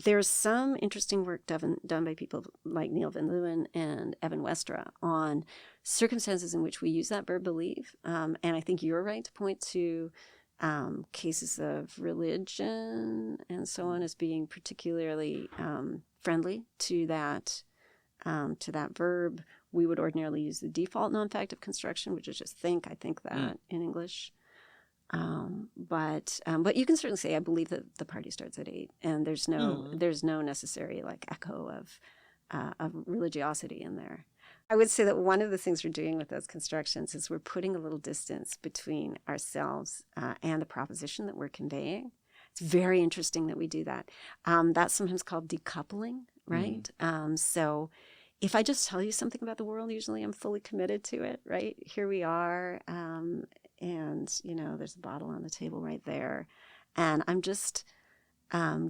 There's some interesting work done by people like Neil Van Leeuwen and Evan Westra on circumstances in which we use that verb believe. And I think you're right to point to cases of religion and so on as being particularly friendly to that verb. We would ordinarily use the default non-factive construction, which is just think. I think that in English. But you can certainly say I believe that the party starts at 8, and there's no necessary like echo of religiosity in there. I would say that one of the things we're doing with those constructions is we're putting a little distance between ourselves and the proposition that we're conveying. It's very interesting that we do that. That's sometimes called decoupling, right? So if I just tell you something about the world, usually I'm fully committed to it, right? Here we are, and, there's a bottle on the table right there. And I'm just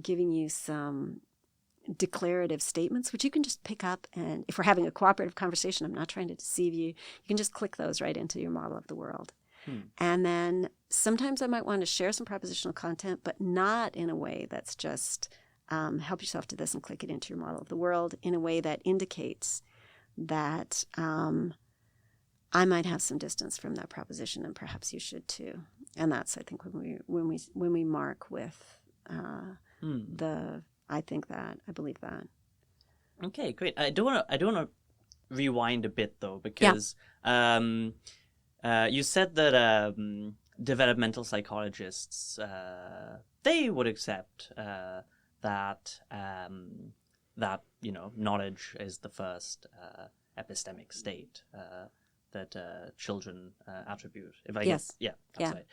giving you some declarative statements, which you can just pick up. And if we're having a cooperative conversation, I'm not trying to deceive you. You can just click those right into your model of the world. And then sometimes I might want to share some propositional content, but not in a way that's just help yourself to this and click it into your model of the world, in a way that indicates that I might have some distance from that proposition, and perhaps you should too. And that's, I think, when we mark with the I think that, I believe that. Okay, great. I do want to rewind a bit though, because you said that developmental psychologists they would accept that knowledge is the first epistemic state that children attribute. If I yes, that's right.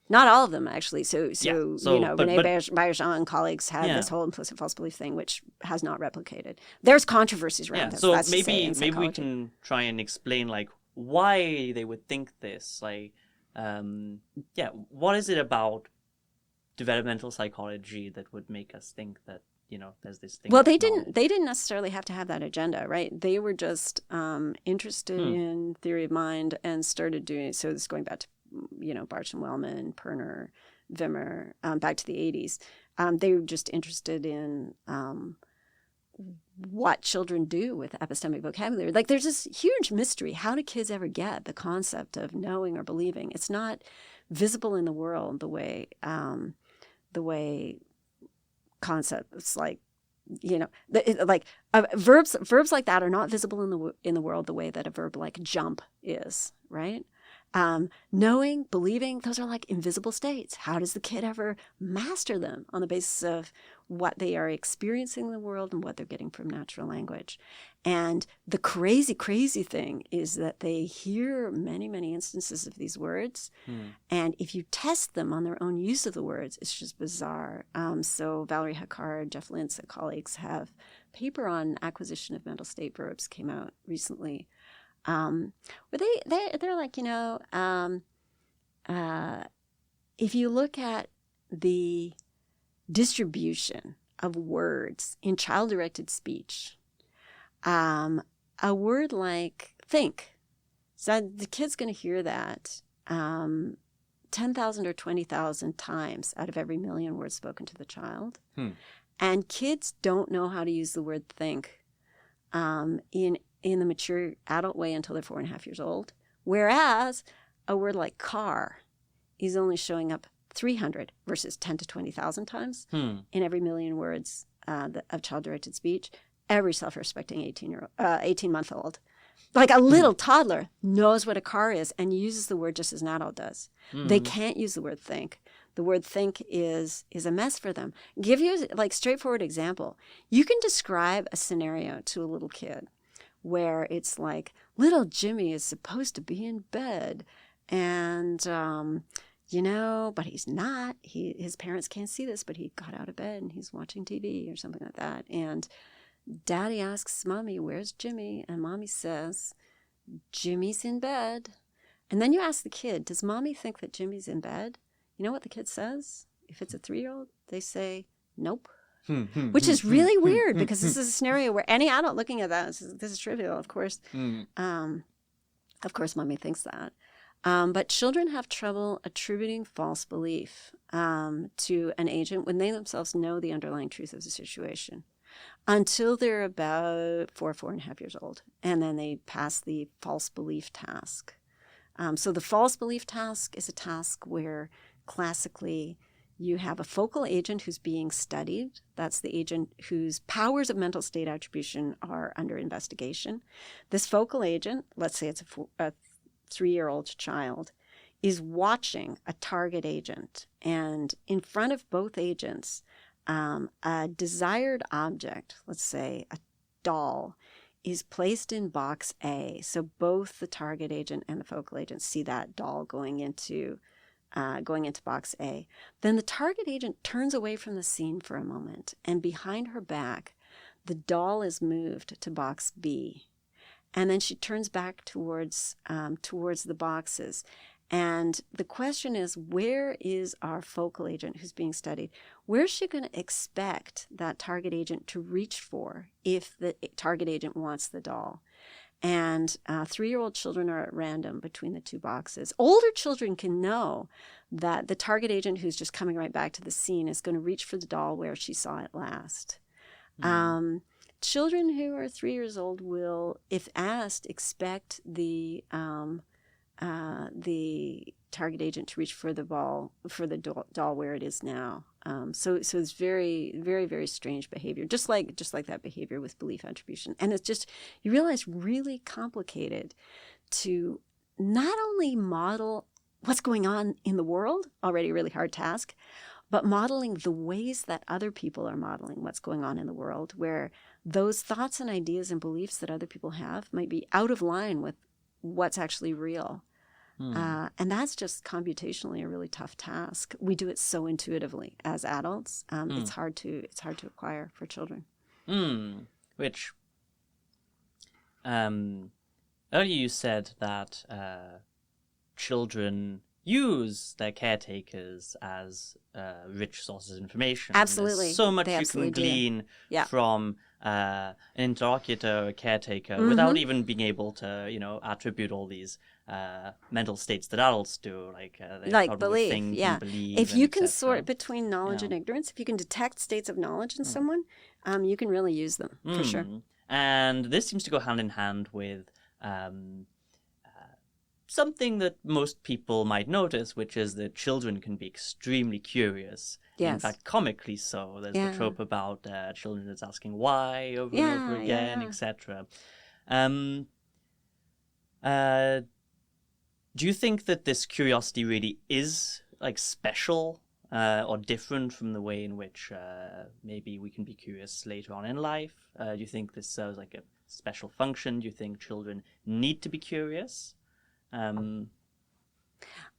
Not all of them, actually. So René Bayerjean and colleagues had this whole implicit false belief thing, which has not replicated. There's controversies around this. So maybe we can try and explain like why they would think this. Like, what is it about developmental psychology that would make us think that there's this thing? Well, they didn't necessarily have to have that agenda, right? They were just interested in theory of mind and started doing. So this is going back to Bartsch and Wellman, Perner, Wimmer, back to the 80s. They were just interested in what children do with epistemic vocabulary. Like, there's this huge mystery. How do kids ever get the concept of knowing or believing? It's not visible in the world the way concepts like verbs like that are not visible in the world the way that a verb like jump is, right? Knowing, believing, those are like invisible states. How does the kid ever master them on the basis of what they are experiencing in the world and what they're getting from natural language? And the crazy, crazy thing is that they hear many, many instances of these words. And if you test them on their own use of the words, it's just bizarre. So Valerie Hackard, Jeff Lintz, and colleagues have a paper on acquisition of mental state verbs came out recently. Where they're like, if you look at the distribution of words in child-directed speech, A word like think. So the kid's going to hear that 10,000 or 20,000 times out of every million words spoken to the child. And kids don't know how to use the word think in the mature adult way until they're 4.5 years old. Whereas a word like car is only showing up 300 versus 10 to 20,000 times in every million words of child-directed speech. Every self-respecting 18-month-old, like a little toddler, knows what a car is and uses the word just as an adult does. They can't use the word think. The word think is a mess for them. Give you like straightforward example. You can describe a scenario to a little kid where it's like, little Jimmy is supposed to be in bed and, but he's not. His parents can't see this, but he got out of bed and he's watching TV or something like that. And Daddy asks Mommy, where's Jimmy? And Mommy says, Jimmy's in bed. And then you ask the kid, does Mommy think that Jimmy's in bed? You know what the kid says? If it's a 3-year-old, they say, nope. Which is really weird because this is a scenario where any adult looking at that, this is trivial, of course. Of course, Mommy thinks that. But children have trouble attributing false belief to an agent when they themselves know the underlying truth of the situation until they're about 4.5 years old. And then they pass the false belief task. So the false belief task is a task where classically you have a focal agent who's being studied. That's the agent whose powers of mental state attribution are under investigation. This focal agent, let's say it's a 3-year-old child, is watching a target agent. And in front of both agents, a desired object, let's say a doll, is placed in box A. So both the target agent and the focal agent see that doll going into box A. Then the target agent turns away from the scene for a moment, and behind her back, the doll is moved to box B. And then she turns back towards the boxes. And the question is, where is our focal agent who's being studied? Where's she going to expect that target agent to reach for if the target agent wants the doll? And 3-year-old children are at random between the two boxes. Older children can know that the target agent who's just coming right back to the scene is going to reach for the doll where she saw it last. Children who are 3 years old will, if asked, expect the target agent to reach for the doll where it is now. So it's very, very, very strange behavior, just like that behavior with belief attribution. And it's just, you realize, really complicated to not only model what's going on in the world, already a really hard task, but modeling the ways that other people are modeling what's going on in the world, where those thoughts and ideas and beliefs that other people have might be out of line with what's actually real. And that's just computationally a really tough task. We do it so intuitively as adults. It's hard to acquire for children. Which earlier you said that children use their caretakers as rich sources of information. Absolutely. There's so much you can glean from an interlocutor or a caretaker without even being able to, attribute all these mental states that adults do, like belief. And believe. If you can sort between knowledge and ignorance, if you can detect states of knowledge in someone, you can really use them for sure. And this seems to go hand in hand with something that most people might notice, which is that children can be extremely curious. Yes. In fact, comically so. There's the trope about children that's asking why over and over again, etc. Do you think that this curiosity really is special or different from the way in which maybe we can be curious later on in life? Do you think this serves like a special function? Do you think children need to be curious?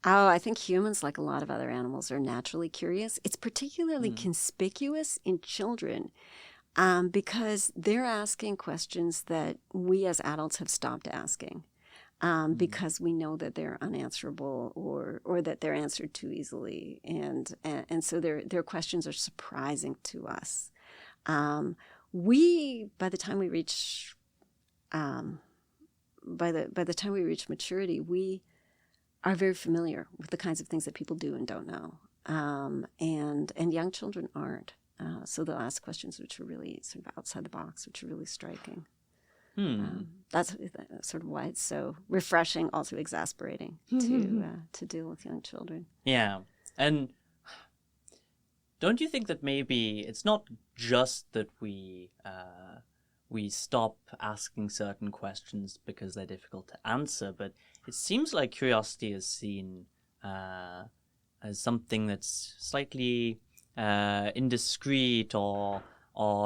I think humans, like a lot of other animals, are naturally curious. It's particularly conspicuous in children because they're asking questions that we as adults have stopped asking because we know that they're unanswerable or that they're answered too easily. And so their questions are surprising to us. By the time we reach by the time we reach maturity, we are very familiar with the kinds of things that people do and don't know, and young children aren't. So they'll ask questions which are really sort of outside the box, which are really striking. That's sort of why it's so refreshing, also exasperating to deal with young children. Yeah, and don't you think that maybe it's not just that we stop asking certain questions because they're difficult to answer, but it seems like curiosity is seen as something that's slightly indiscreet or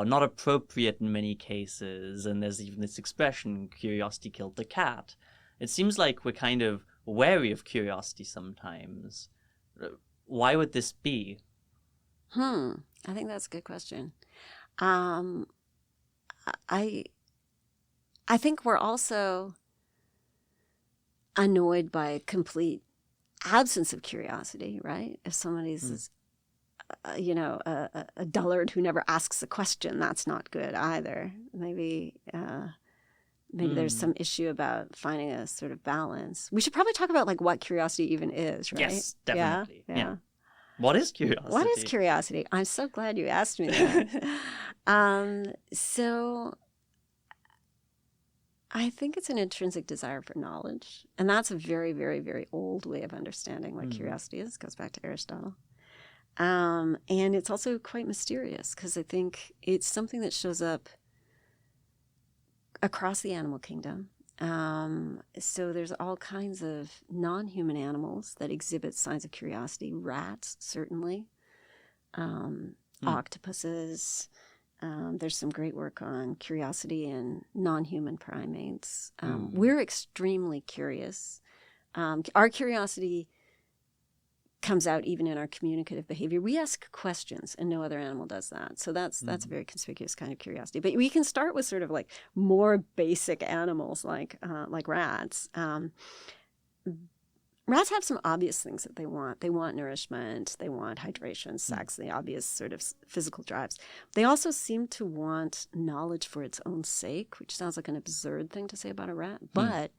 not appropriate in many cases, and there's even this expression, curiosity killed the cat. It seems like we're kind of wary of curiosity sometimes. Why would this be? I think that's a good question. I think we're also annoyed by a complete absence of curiosity, right? If somebody's a dullard who never asks a question, that's not good either. Maybe there's some issue about finding a sort of balance. We should probably talk about like what curiosity even is, right? Yes, definitely. Yeah. What is curiosity? What is curiosity? I'm so glad you asked me that. So I think it's an intrinsic desire for knowledge. And that's a very, very, very old way of understanding what curiosity is. It goes back to Aristotle. And it's also quite mysterious because I think it's something that shows up across the animal kingdom. So there's all kinds of non-human animals that exhibit signs of curiosity. Rats, certainly. Octopuses. There's some great work on curiosity in non-human primates. We're extremely curious. Our curiosity comes out even in our communicative behavior. We ask questions, and no other animal does that. So that's a very conspicuous kind of curiosity. But we can start with sort of like more basic animals like rats. Rats have some obvious things that they want. They want nourishment. They want hydration, sex, the obvious sort of physical drives. They also seem to want knowledge for its own sake, which sounds like an absurd thing to say about a rat. But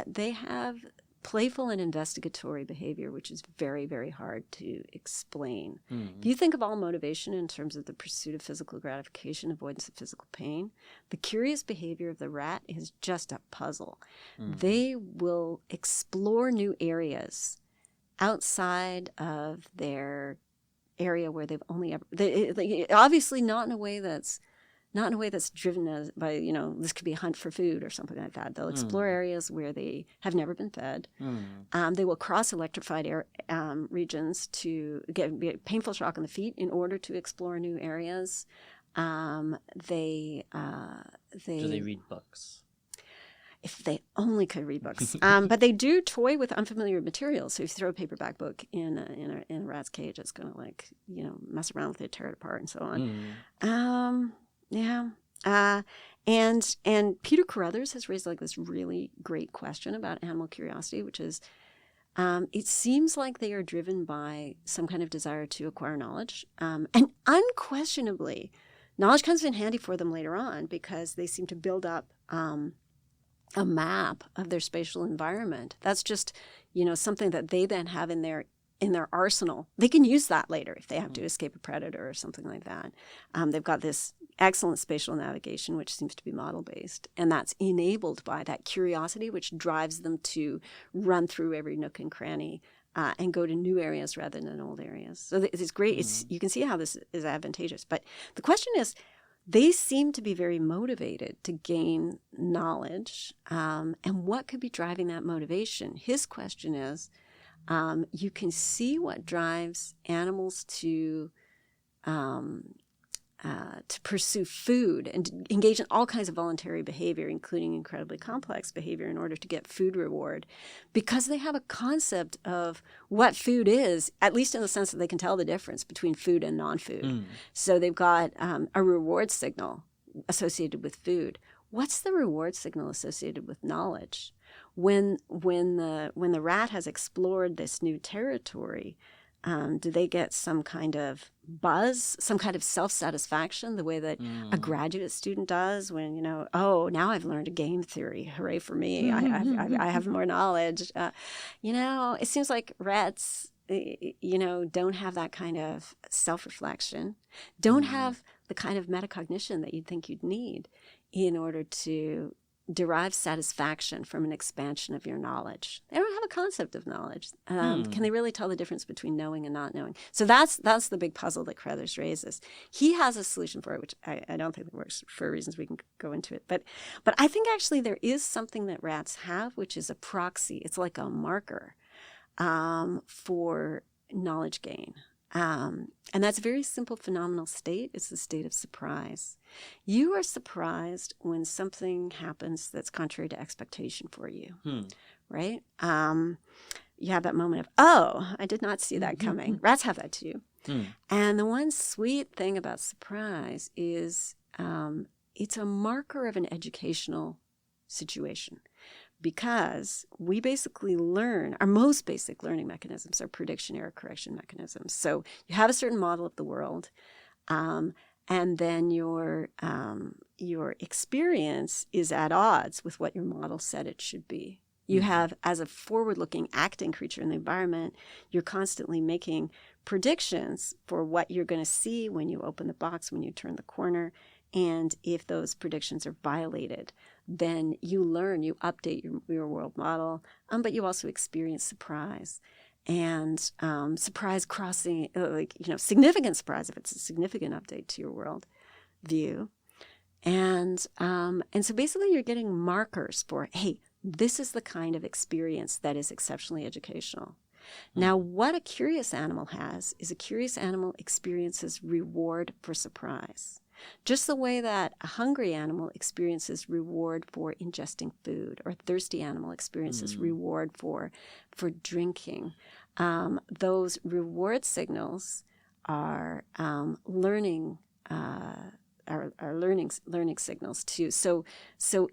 they have playful and investigatory behavior, which is very, very hard to explain. If you think of all motivation in terms of the pursuit of physical gratification, avoidance of physical pain, the curious behavior of the rat is just a puzzle. They will explore new areas outside of their area where they've only ever... obviously not in a way that's driven by, this could be a hunt for food or something like that. They'll explore areas where they have never been fed. They will cross electrified regions to get a painful shock on the feet in order to explore new areas. Do they read books? If they only could read books. But they do toy with unfamiliar materials. So if you throw a paperback book in a rat's cage, it's going to mess around with it, tear it apart, and so on. Yeah. And Peter Carruthers has raised like this really great question about animal curiosity, which is it seems like they are driven by some kind of desire to acquire knowledge. And unquestionably, knowledge comes in handy for them later on because they seem to build up a map of their spatial environment. That's just, something that they then have in their arsenal. They can use that later if they have to escape a predator or something like that. They've got this excellent spatial navigation, which seems to be model-based, and that's enabled by that curiosity, which drives them to run through every nook and cranny and go to new areas rather than old areas. So it's great. You can see how this is advantageous. But the question is, they seem to be very motivated to gain knowledge, and what could be driving that motivation? His question is, you can see what drives animals to pursue food and engage in all kinds of voluntary behavior, including incredibly complex behavior in order to get food reward, because they have a concept of what food is, at least in the sense that they can tell the difference between food and non-food. So they've got a reward signal associated with food. What's the reward signal associated with knowledge? When the rat has explored this new territory, Do they get some kind of buzz, some kind of self-satisfaction, the way that a graduate student does when, oh, now I've learned a game theory. Hooray for me. I have more knowledge. It seems like rats, don't have that kind of self-reflection, don't have the kind of metacognition that you'd think you'd need in order to derive satisfaction from an expansion of your knowledge. They don't have a concept of knowledge. Can they really tell the difference between knowing and not knowing? So that's the big puzzle that Carruthers raises. He has a solution for it, which I don't think works for reasons we can go into it. But I think actually there is something that rats have, which is a proxy. It's like a marker for knowledge gain. And that's a very simple phenomenal state. It's the state of surprise. You are surprised when something happens that's contrary to expectation for you, right? You have that moment of, oh, I did not see that coming. Rats have that too. And the one sweet thing about surprise is it's a marker of an educational situation. Because we basically learn, our most basic learning mechanisms are prediction, error, correction mechanisms. So you have a certain model of the world, and then your experience is at odds with what your model said it should be. You have, as a forward-looking acting creature in the environment, you're constantly making predictions for what you're going to see when you open the box, when you turn the corner. And if those predictions are violated, then you learn, you update your world model, but you also experience surprise. And surprise crossing, significant surprise if it's a significant update to your world view. And so basically you're getting markers for, hey, this is the kind of experience that is exceptionally educational. Now, what a curious animal has is a curious animal experiences reward for surprise. Just the way that a hungry animal experiences reward for ingesting food, or a thirsty animal experiences reward for drinking. Those reward signals are learning signals too. So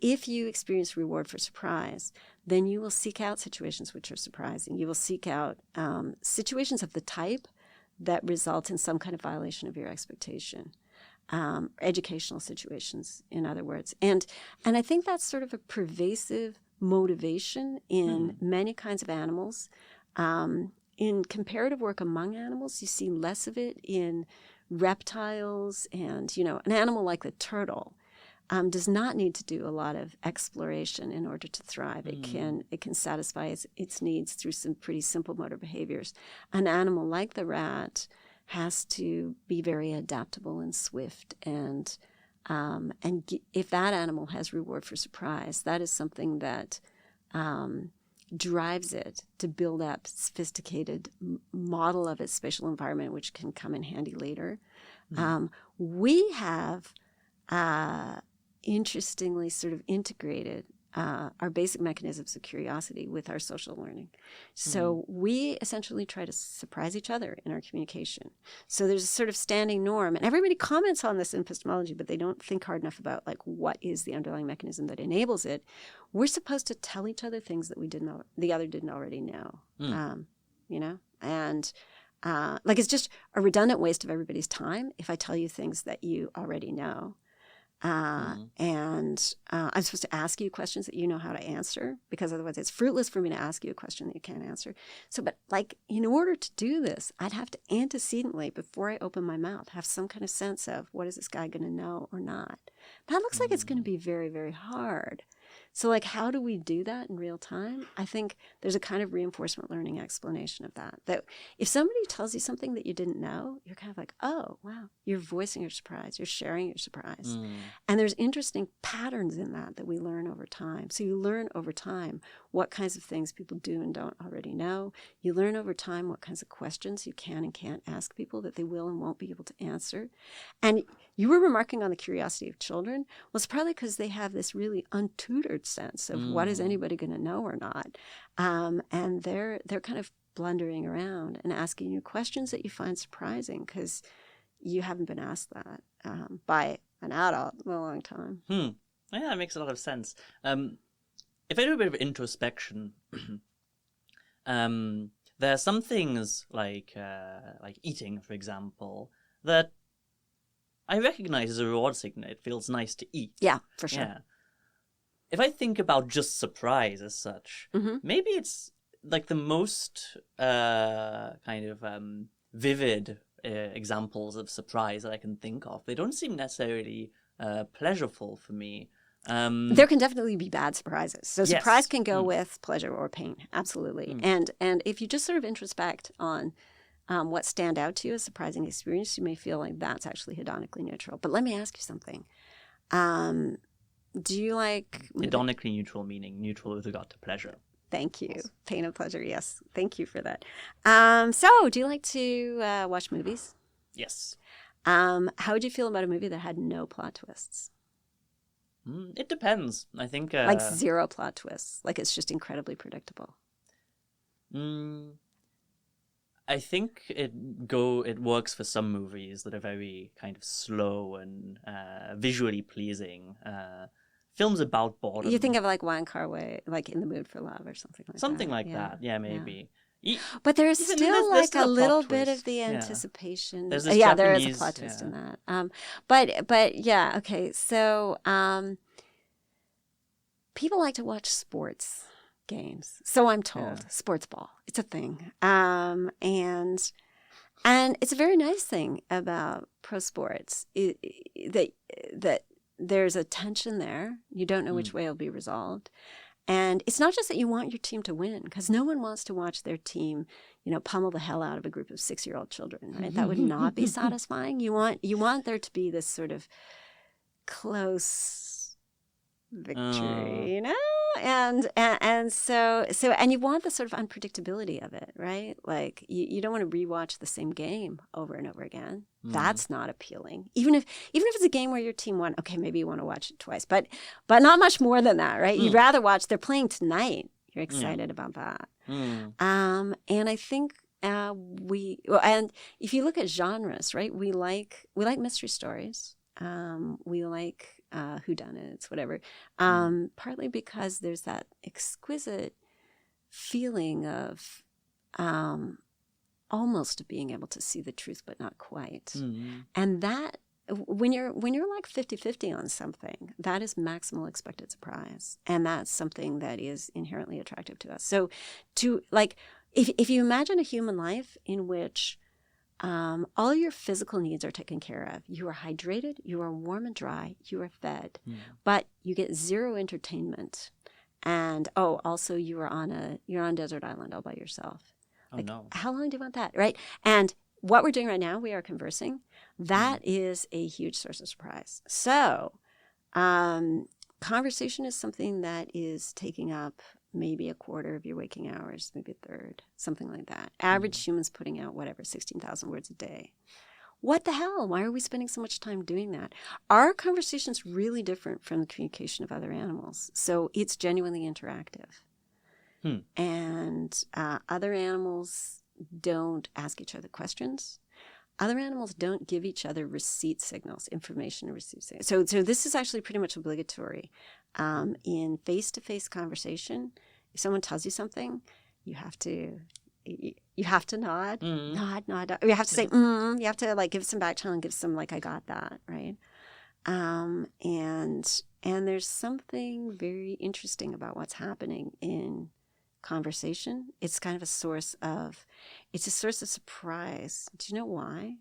if you experience reward for surprise, then you will seek out situations which are surprising. You will seek out situations of the type that result in some kind of violation of your expectation. Educational situations, in other words. And I think that's sort of a pervasive motivation in many kinds of animals. In comparative work among animals, you see less of it in reptiles. And, an animal like the turtle does not need to do a lot of exploration in order to thrive. It can satisfy its needs through some pretty simple motor behaviors. An animal like the rat has to be very adaptable and swift, and if that animal has reward for surprise, that is something that drives it to build up sophisticated model of its spatial environment, which can come in handy later. We have interestingly sort of integrated our basic mechanisms of curiosity with our social learning. So we essentially try to surprise each other in our communication. So there's a sort of standing norm, and everybody comments on this in epistemology, but they don't think hard enough about what is the underlying mechanism that enables it. We're supposed to tell each other things that the other didn't already know. And it's just a redundant waste of everybody's time if I tell you things that you already know. And I'm supposed to ask you questions that you know how to answer, because otherwise it's fruitless for me to ask you a question that you can't answer. So, but in order to do this, I'd have to antecedently, before I open my mouth, have some kind of sense of what is this guy going to know or not. That looks like it's going to be very, very hard. So how do we do that in real time? I think there's a kind of reinforcement learning explanation of that. That if somebody tells you something that you didn't know, you're kind of like, oh, wow, you're voicing your surprise, you're sharing your surprise. And there's interesting patterns in that we learn over time. So you learn over time what kinds of things people do and don't already know. You learn over time what kinds of questions you can and can't ask people that they will and won't be able to answer. And you were remarking on the curiosity of children. Well, it's probably because they have this really untutored sense of what is anybody going to know or not. And they're kind of blundering around and asking you questions that you find surprising because you haven't been asked that by an adult in a long time. Yeah, that makes a lot of sense. If I do a bit of introspection, there are some things like eating, for example, that I recognize as a reward signal. It feels nice to eat. Yeah, for sure. Yeah. If I think about just surprise as such, maybe it's like the most vivid examples of surprise that I can think of. They don't seem necessarily pleasureful for me. There can definitely be bad surprises. So surprise Yes. can go with pleasure or pain. Absolutely. And if you just sort of introspect on what stand out to you as surprising experience, you may feel like that's actually hedonically neutral. But let me ask you something. Do you like... Hedonically neutral, meaning neutral with regard to pleasure. Thank you. Pain and pleasure, yes. Thank you for that. So do you like to watch movies? Yes. How would you feel about a movie that had no plot twists? It depends. I think... like zero plot twists. Like it's just incredibly predictable. I think it works for some movies that are very kind of slow and visually pleasing. Films about boredom. You think of like Wong Kar-wai, like In the Mood for Love or something like that. Something like that. Yeah, maybe. Yeah. But there's still like a little bit of the anticipation. There's there is a plot twist in that. But yeah, okay. So people like to watch sports games. So I'm told. Sports ball. It's a thing. And it's a very nice thing about pro sports that there's a tension there. You don't know which way it'll be resolved. And it's not just that you want your team to win, because no one wants to watch their team, pummel the hell out of a group of 6-year-old children, right? That would not be satisfying. You want there to be this sort of close victory, and so you want the sort of unpredictability of it, right? Like you don't want to rewatch the same game over and over again. That's not appealing. Even if it's a game where your team won, okay, maybe you want to watch it twice, but not much more than that, right? You'd rather watch. They're playing tonight. You're excited about that. And I think and if you look at genres, right? We like mystery stories. We like whodunits, whatever. Partly because there's that exquisite feeling of almost being able to see the truth, but not quite. And that when you're like 50-50 on something, that is maximal expected surprise, and that's something that is inherently attractive to us. So, if you imagine a human life in which all your physical needs are taken care of. You are hydrated, you are warm and dry, you are fed, but you get zero entertainment. And also you're on a desert island all by yourself. No. How long do you want that, right? And what we're doing right now, we are conversing. That is a huge source of surprise. So, conversation is something that is taking up maybe a quarter of your waking hours, maybe a third, something like that. Average humans putting out 16,000 words a day. What the hell? Why are we spending so much time doing that? Our conversation's really different from the communication of other animals. So it's genuinely interactive. And other animals don't ask each other questions. Other animals don't give each other receipt signals, information receipt signals. So this is actually pretty much obligatory. In face-to-face conversation, if someone tells you something, you have to nod, nod. You have to say, you have to give some back channel and give some I got that, right? And there's something very interesting about what's happening in conversation. It's kind of a source of surprise. Do you know why?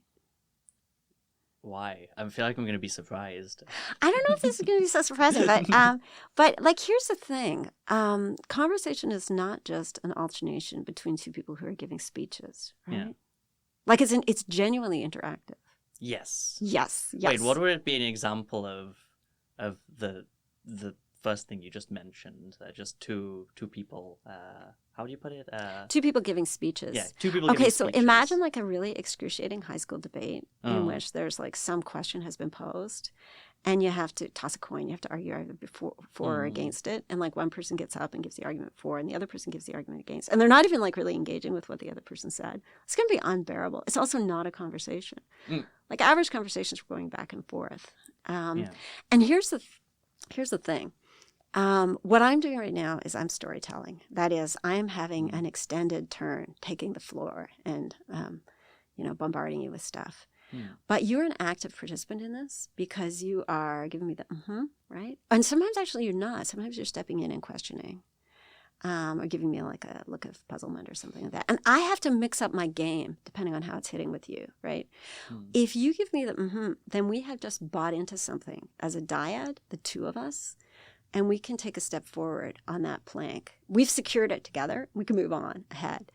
Why? I feel like I'm going to be surprised. I don't know if this is going to be so surprising, but here's the thing. Conversation is not just an alternation between two people who are giving speeches, right? Yeah. It's genuinely interactive. Yes. Wait, what would it be an example of the first thing you just mentioned? Just two people. How do you put it? Two people giving speeches. Yeah, two people giving speeches. Okay, so imagine a really excruciating high school debate in which there's some question has been posed, and you have to toss a coin. You have to argue either for or against it, and one person gets up and gives the argument for, and the other person gives the argument against, and they're not even really engaging with what the other person said. It's going to be unbearable. It's also not a conversation. Average conversations are going back and forth. And here's the thing. What I'm doing right now is I'm storytelling. That is, I'm having an extended turn, taking the floor and, bombarding you with stuff. But you're an active participant in this because you are giving me the right? And sometimes actually you're not. Sometimes you're stepping in and questioning. Or giving me like a look of puzzlement or something like that. And I have to mix up my game depending on how it's hitting with you, right? If you give me the then we have just bought into something as a dyad, the two of us, and we can take a step forward on that plank. We've secured it together. We can move on ahead.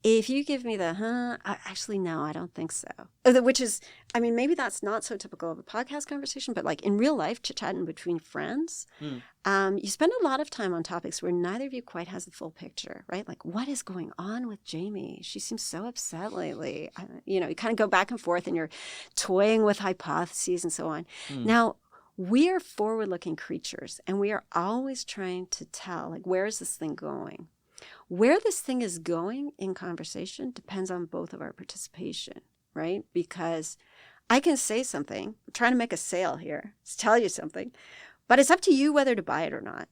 If you give me the, actually, no, I don't think so. Which is, maybe that's not so typical of a podcast conversation, but like in real life, chit-chatting between friends, you spend a lot of time on topics where neither of you quite has the full picture, right? Like, what is going on with Jamie? She seems so upset lately. You kind of go back and forth and you're toying with hypotheses and so on. Now, we are forward-looking creatures, and we are always trying to tell, like, where is this thing going? Where this thing is going in conversation depends on both of our participation, right? Because I can say something, I'm trying to make a sale here, tell you something, but it's up to you whether to buy it or not.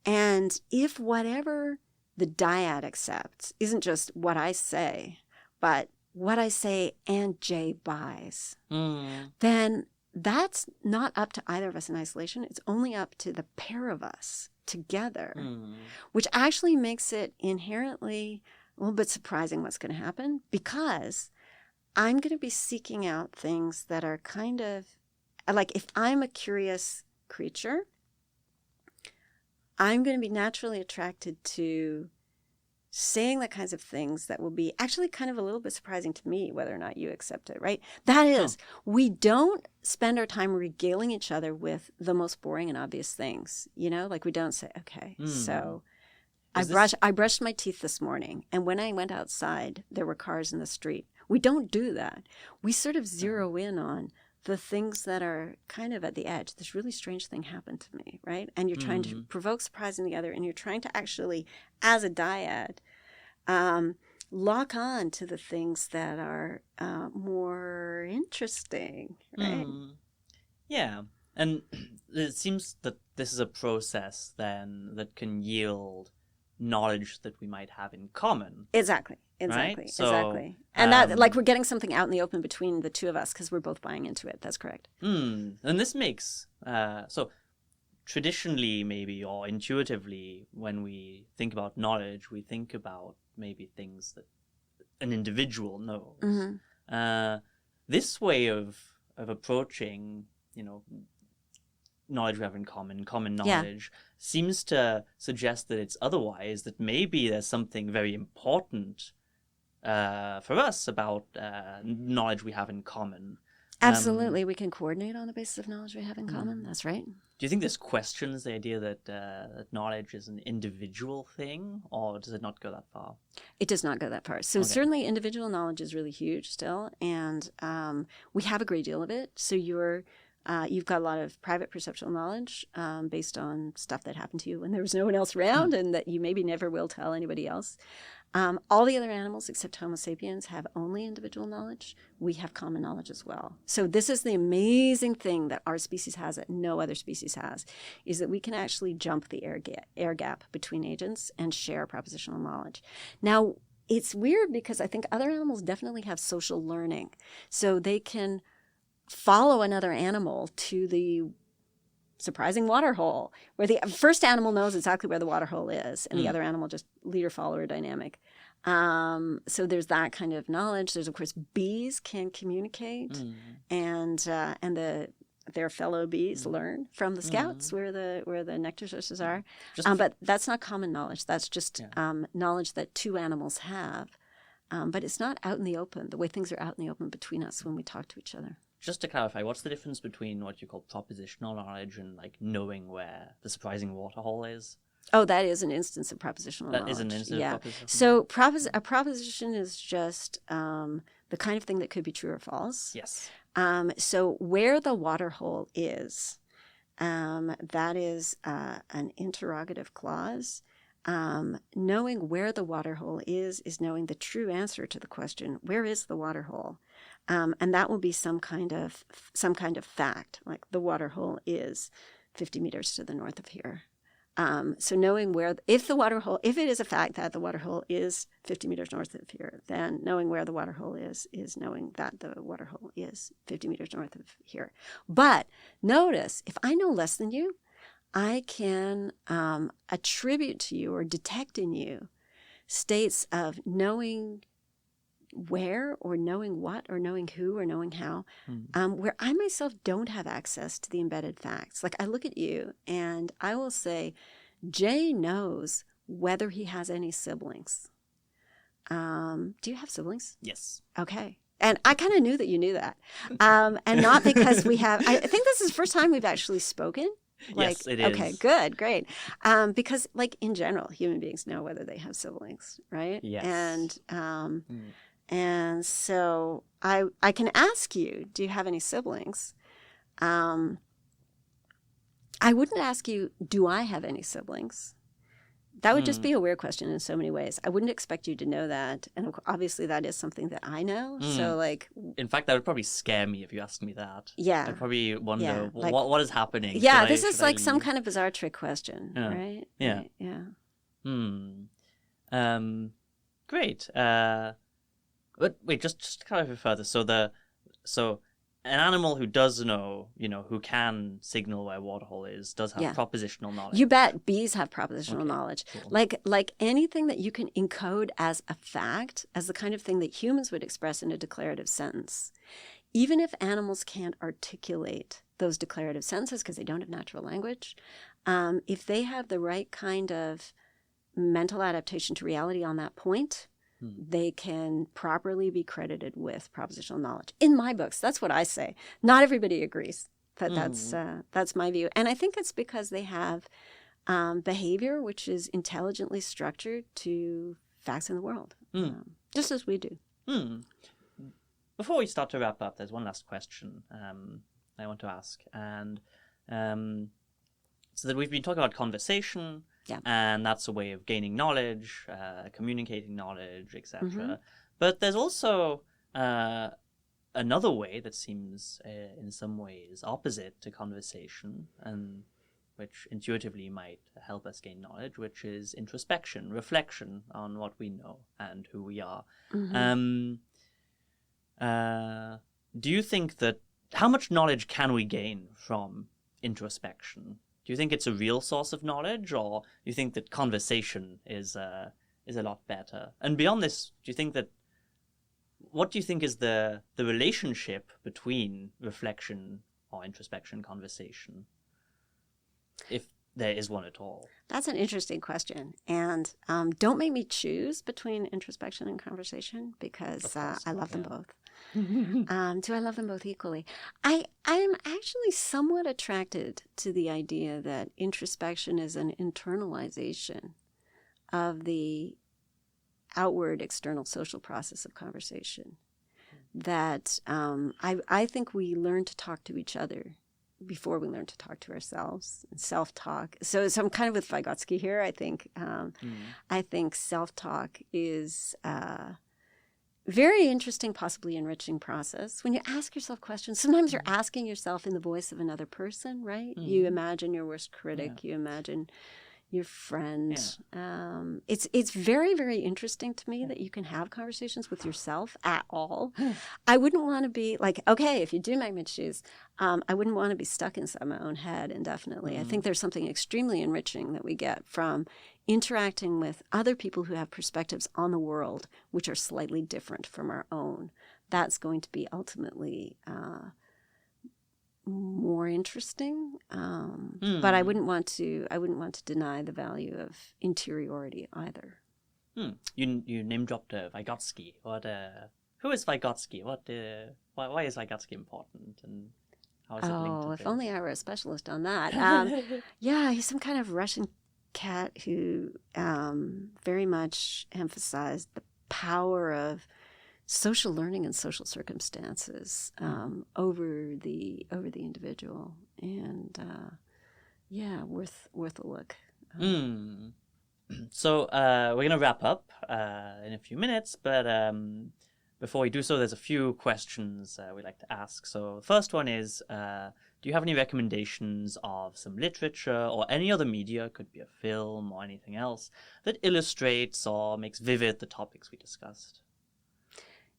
And if whatever the dyad accepts isn't just what I say, but what I say and Jay buys, then that's not up to either of us in isolation. It's only up to the pair of us together, which actually makes it inherently a little bit surprising what's going to happen, because I'm going to be seeking out things that are kind of like, if I'm a curious creature, I'm going to be naturally attracted to saying the kinds of things that will be actually kind of a little bit surprising to me, whether or not you accept it, right? That is, we don't spend our time regaling each other with the most boring and obvious things, like we don't say, okay, so I brushed my teeth this morning, and when I went outside, there were cars in the street. We don't do that. We sort of zero in on the things that are kind of at the edge. This really strange thing happened to me, right? And you're trying to provoke surprise in the other, and you're trying to actually, as a dyad, lock on to the things that are more interesting, right? Yeah. And it seems that this is a process then that can yield knowledge that we might have in common. Exactly. Right? So, exactly. And that, like, we're getting something out in the open between the two of us because we're both buying into it. That's correct. And this makes, so traditionally maybe, or intuitively, when we think about knowledge, we think about maybe things that an individual knows. This way of approaching, knowledge we have in common knowledge, seems to suggest that it's otherwise, that maybe there's something very important for us about knowledge we have in common. Absolutely. We can coordinate on the basis of knowledge we have in common. That's right. Do you think this questions the idea that knowledge is an individual thing, or does it not go that far? It does not go that far. So certainly individual knowledge is really huge still, and we have a great deal of it. So you've got a lot of private perceptual knowledge based on stuff that happened to you when there was no one else around and that you maybe never will tell anybody else. All the other animals except Homo sapiens have only individual knowledge. We have common knowledge as well. So this is the amazing thing that our species has that no other species has, is that we can actually jump the air gap between agents and share propositional knowledge. Now, it's weird because I think other animals definitely have social learning. So they can follow another animal to the surprising water hole, where the first animal knows exactly where the water hole is, and the other animal just leader-follower dynamic. So there's that kind of knowledge. There's, of course, bees can communicate, and their fellow bees learn from the scouts where the nectar sources are. But that's not common knowledge. That's just knowledge that two animals have. But it's not out in the open, the way things are out in the open between us when we talk to each other. Just to clarify, what's the difference between what you call propositional knowledge and like knowing where the surprising waterhole is? Oh, that is an instance of propositional knowledge. That is an instance of propositional. So a proposition is just the kind of thing that could be true or false. Yes. So where the waterhole is, that is an interrogative clause. Knowing where the waterhole is knowing the true answer to the question, where is the waterhole? And that will be some kind of fact, like the waterhole is 50 meters to the north of here. So knowing if it is a fact that the water hole is 50 meters north of here, then knowing where the water hole is knowing that the water hole is 50 meters north of here. But notice, if I know less than you, I can attribute to you or detect in you states of knowing where or knowing what or knowing who or knowing how, where I myself don't have access to the embedded facts. Like I look at you and I will say, Jay knows whether he has any siblings. Do you have siblings? Yes. Okay. And I kind of knew that you knew that. And not because I think this is the first time we've actually spoken. Yes, it is. Okay, good, great. Because like in general, human beings know whether they have siblings, right? Yes. And so I can ask you, do you have any siblings? I wouldn't ask you, do I have any siblings? That would just be a weird question in so many ways. I wouldn't expect you to know that. And obviously that is something that I know. So like... In fact, that would probably scare me if you asked me that. Yeah. I'd probably wonder, like, what is happening? Yeah, this is like some kind of bizarre trick question, right? Yeah. Right, yeah. Great. But wait, just to clarify further. So an animal who does know, who can signal where a waterhole is, does have propositional knowledge. You bet. Bees have propositional knowledge. Cool. Like anything that you can encode as a fact, as the kind of thing that humans would express in a declarative sentence. Even if animals can't articulate those declarative sentences because they don't have natural language, if they have the right kind of mental adaptation to reality on that point, they can properly be credited with propositional knowledge. In my books, that's what I say. Not everybody agrees, but that's my view. And I think it's because they have behavior which is intelligently structured to facts in the world, just as we do. Before we start to wrap up, there's one last question I want to ask. And so that we've been talking about conversation, and that's a way of gaining knowledge, communicating knowledge, etc. But there's also another way that seems in some ways opposite to conversation, and which intuitively might help us gain knowledge, which is introspection, reflection on what we know and who we are. Do you think that, how much knowledge can we gain from introspection? Do you think it's a real source of knowledge, or do you think that conversation is a lot better? And beyond this, what do you think is the relationship between reflection or introspection, conversation, if there is one at all? That's an interesting question. And don't make me choose between introspection and conversation, because I love them both. Do I love them both equally? I am actually somewhat attracted to the idea that introspection is an internalization of the outward external social process of conversation. That I think we learn to talk to each other before we learn to talk to ourselves, and self-talk. So I'm kind of with Vygotsky here. I think self-talk is very interesting, possibly enriching process. When you ask yourself questions, sometimes you're asking yourself in the voice of another person, right? You imagine your worst critic. You imagine your friend. It's very, very interesting to me that you can have conversations with yourself at all. I wouldn't want to be like, okay, if you do make me choose, I wouldn't want to be stuck inside my own head indefinitely. I think there's something extremely enriching that we get from interacting with other people who have perspectives on the world which are slightly different from our own. That's going to be ultimately more interesting, but I wouldn't want to deny the value of interiority either. You name dropped Vygotsky. Who is Vygotsky? Why is Vygotsky important, and how is it linked to if things? only I were a specialist on that. He's some kind of Russian cat who very much emphasized the power of social learning and social circumstances over the individual, and worth a look. So we're going to wrap up in a few minutes, but before we do so, there's a few questions we like to ask. So the first one is, Do you have any recommendations of some literature or any other media, could be a film or anything else, that illustrates or makes vivid the topics we discussed?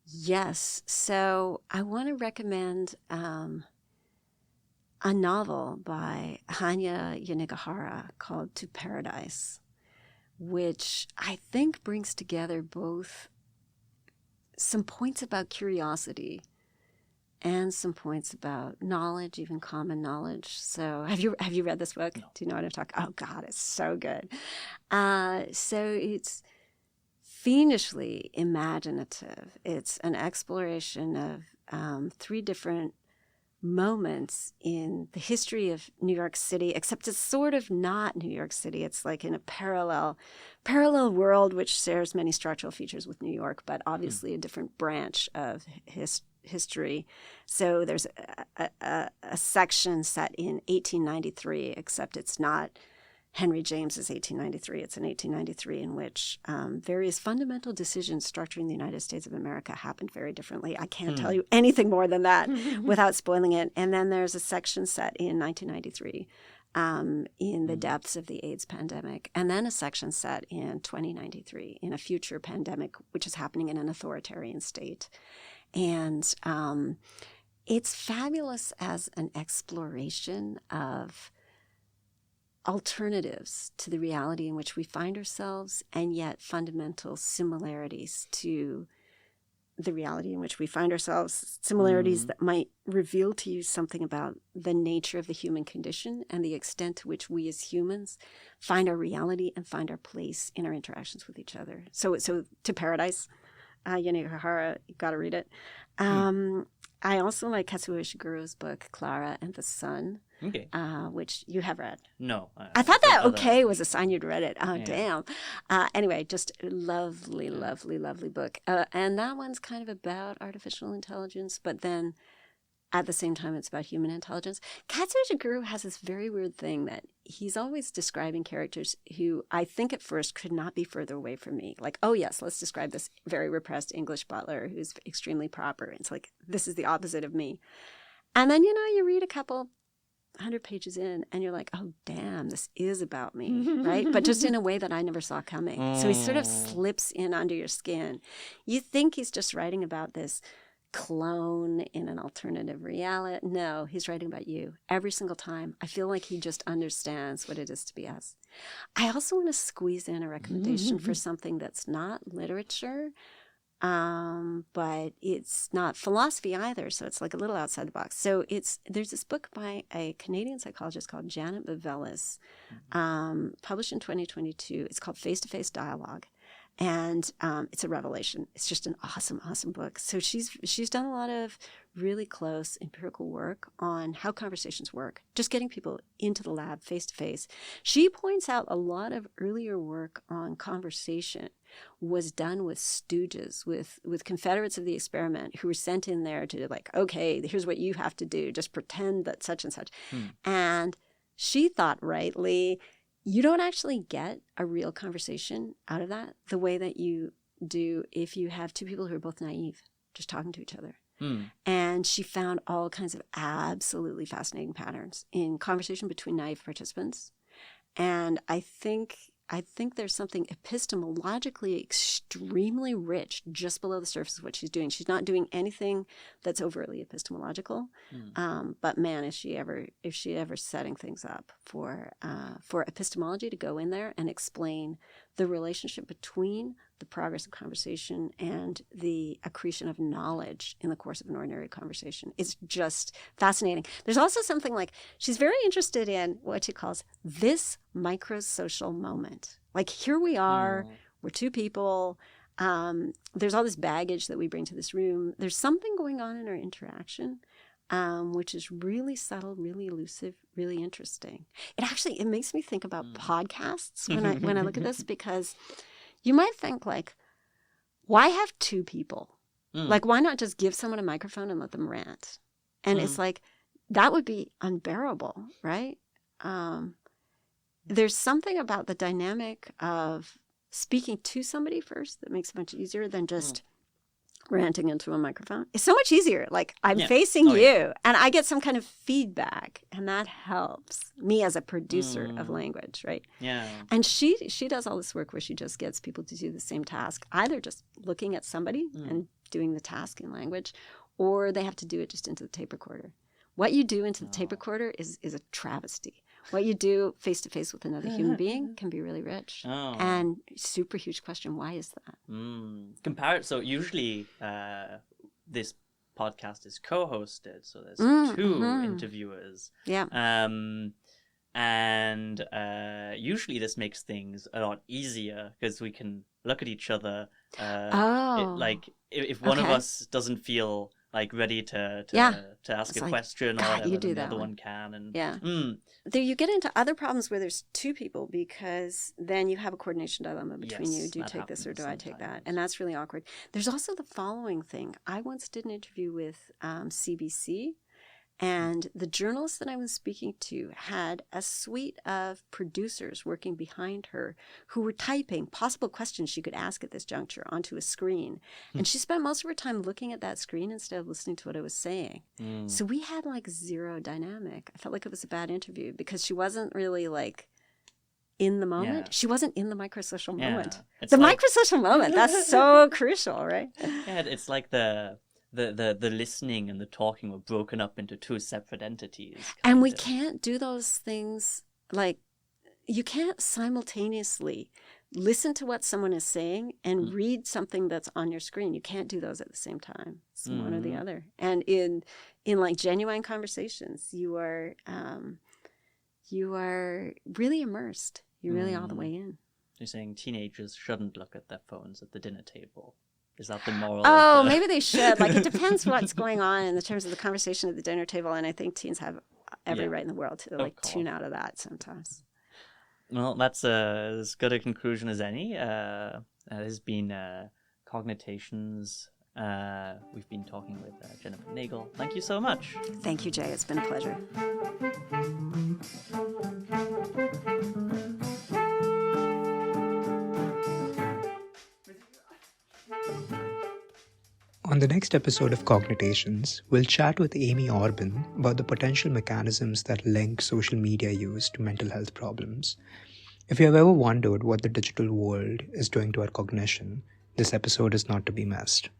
Yes. So I want to recommend a novel by Hanya Yanagihara called To Paradise, which I think brings together both some points about curiosity and some points about knowledge, even common knowledge. So have you read this book? No. Do you know what I'm talking? Oh God, it's so good. So it's fiendishly imaginative. It's an exploration of 3 different moments in the history of New York City, except it's sort of not New York City. It's like in a parallel world which shares many structural features with New York, but obviously a different branch of history. So there's a section set in 1893, except it's not Henry James's 1893. It's in 1893 in which various fundamental decisions structuring the United States of America happened very differently. I can't tell you anything more than that without spoiling it. And then there's a section set in 1993 in the depths of the AIDS pandemic. And then a section set in 2093 in a future pandemic, which is happening in an authoritarian state. And it's fabulous as an exploration of alternatives to the reality in which we find ourselves, and yet fundamental similarities to the reality in which we find ourselves, similarities that might reveal to you something about the nature of the human condition and the extent to which we as humans find our reality and find our place in our interactions with each other. So To Paradise, Yanagihara, you've got to read it. I also like Kazuo Ishiguro's book, Clara and the Sun, which you have read. No. I thought that okay was a sign you'd read it. Oh, yeah. Damn. Anyway, just lovely, lovely, lovely book. And that one's kind of about artificial intelligence, but then at the same time, it's about human intelligence. Kazuo Ishiguro has this very weird thing that he's always describing characters who I think at first could not be further away from me. Like, oh, yes, let's describe this very repressed English butler who's extremely proper. It's like, this is the opposite of me. And then, you read a couple 100 pages in and you're like, oh, damn, this is about me, right? But just in a way that I never saw coming. So he sort of slips in under your skin. You think he's just writing about this clone in an alternative reality. No, he's writing about you every single time. I feel like he just understands what it is to be us. I also want to squeeze in a recommendation for something that's not literature, but it's not philosophy either. So it's like a little outside the box. So there's this book by a Canadian psychologist called Janet Bavelis, published in 2022. It's called Face-to-Face Dialogue. And it's a revelation. It's just an awesome, awesome book. So she's done a lot of really close empirical work on how conversations work, just getting people into the lab face to face. She points out a lot of earlier work on conversation was done with stooges, with Confederates of the experiment who were sent in there to like, okay, here's what you have to do. Just pretend that such and such. And she thought rightly, you don't actually get a real conversation out of that the way that you do if you have 2 people who are both naive, just talking to each other. And she found all kinds of absolutely fascinating patterns in conversation between naive participants. And I think there's something epistemologically extremely rich just below the surface of what she's doing. She's not doing anything that's overtly epistemological, but man, is she ever setting things up for epistemology to go in there and explain the relationship between the progress of conversation and the accretion of knowledge in the course of an ordinary conversation. It's just fascinating. There's also something like she's very interested in what she calls this microsocial moment. Like here we are, we're 2 people. There's all this baggage that we bring to this room. There's something going on in our interaction, which is really subtle, really elusive, really interesting. It makes me think about podcasts when I look at this, because you might think like, why have 2 people? Like, why not just give someone a microphone and let them rant? And it's like, that would be unbearable, right? There's something about the dynamic of speaking to somebody first that makes it much easier than just ranting into a microphone. It's so much easier. Like I'm Yeah. facing Oh, you yeah. and I get some kind of feedback, and that helps me as a producer of language, right? Yeah. And she does all this work where she just gets people to do the same task, either just looking at somebody and doing the task in language, or they have to do it just into the tape recorder. What you do into the tape recorder is a travesty. What you do face to face with another human being can be really rich. Oh. And super huge question, why is that? So usually this podcast is co-hosted, so there's two interviewers. Yeah. And usually this makes things a lot easier because we can look at each other. If one of us doesn't feel like ready to ask a question or whatever, you do then the that other one. one can. And There you get into other problems where there's two people, because then you have a coordination dilemma between you. Do you take this or do I take that? And that's really awkward. There's also the following thing. I once did an interview with CBC, and the journalist that I was speaking to had a suite of producers working behind her who were typing possible questions she could ask at this juncture onto a screen. And she spent most of her time looking at that screen instead of listening to what I was saying. So we had like zero dynamic. I felt like it was a bad interview because she wasn't really like in the moment. Yeah. She wasn't in the microsocial moment. It's The like- microsocial moment, that's so crucial, right? Yeah, it's like the listening and the talking were broken up into two separate entities. And we can't do those things, like you can't simultaneously listen to what someone is saying and read something that's on your screen. You can't do those at the same time. It's one or the other. And in like genuine conversations, you are really immersed. You're really all the way in. You're saying teenagers shouldn't look at their phones at the dinner table. Is that the moral? Oh, maybe they should. Like, it depends what's going on in the terms of the conversation at the dinner table. And I think teens have every right in the world to like tune out of that sometimes. Well, that's as good a conclusion as any. It has been Cognotations. We've been talking with Jennifer Nagel. Thank you so much. Thank you, Jay. It's been a pleasure. On the next episode of Cognotations, we'll chat with Amy Orban about the potential mechanisms that link social media use to mental health problems. If you have ever wondered what the digital world is doing to our cognition, this episode is not to be missed.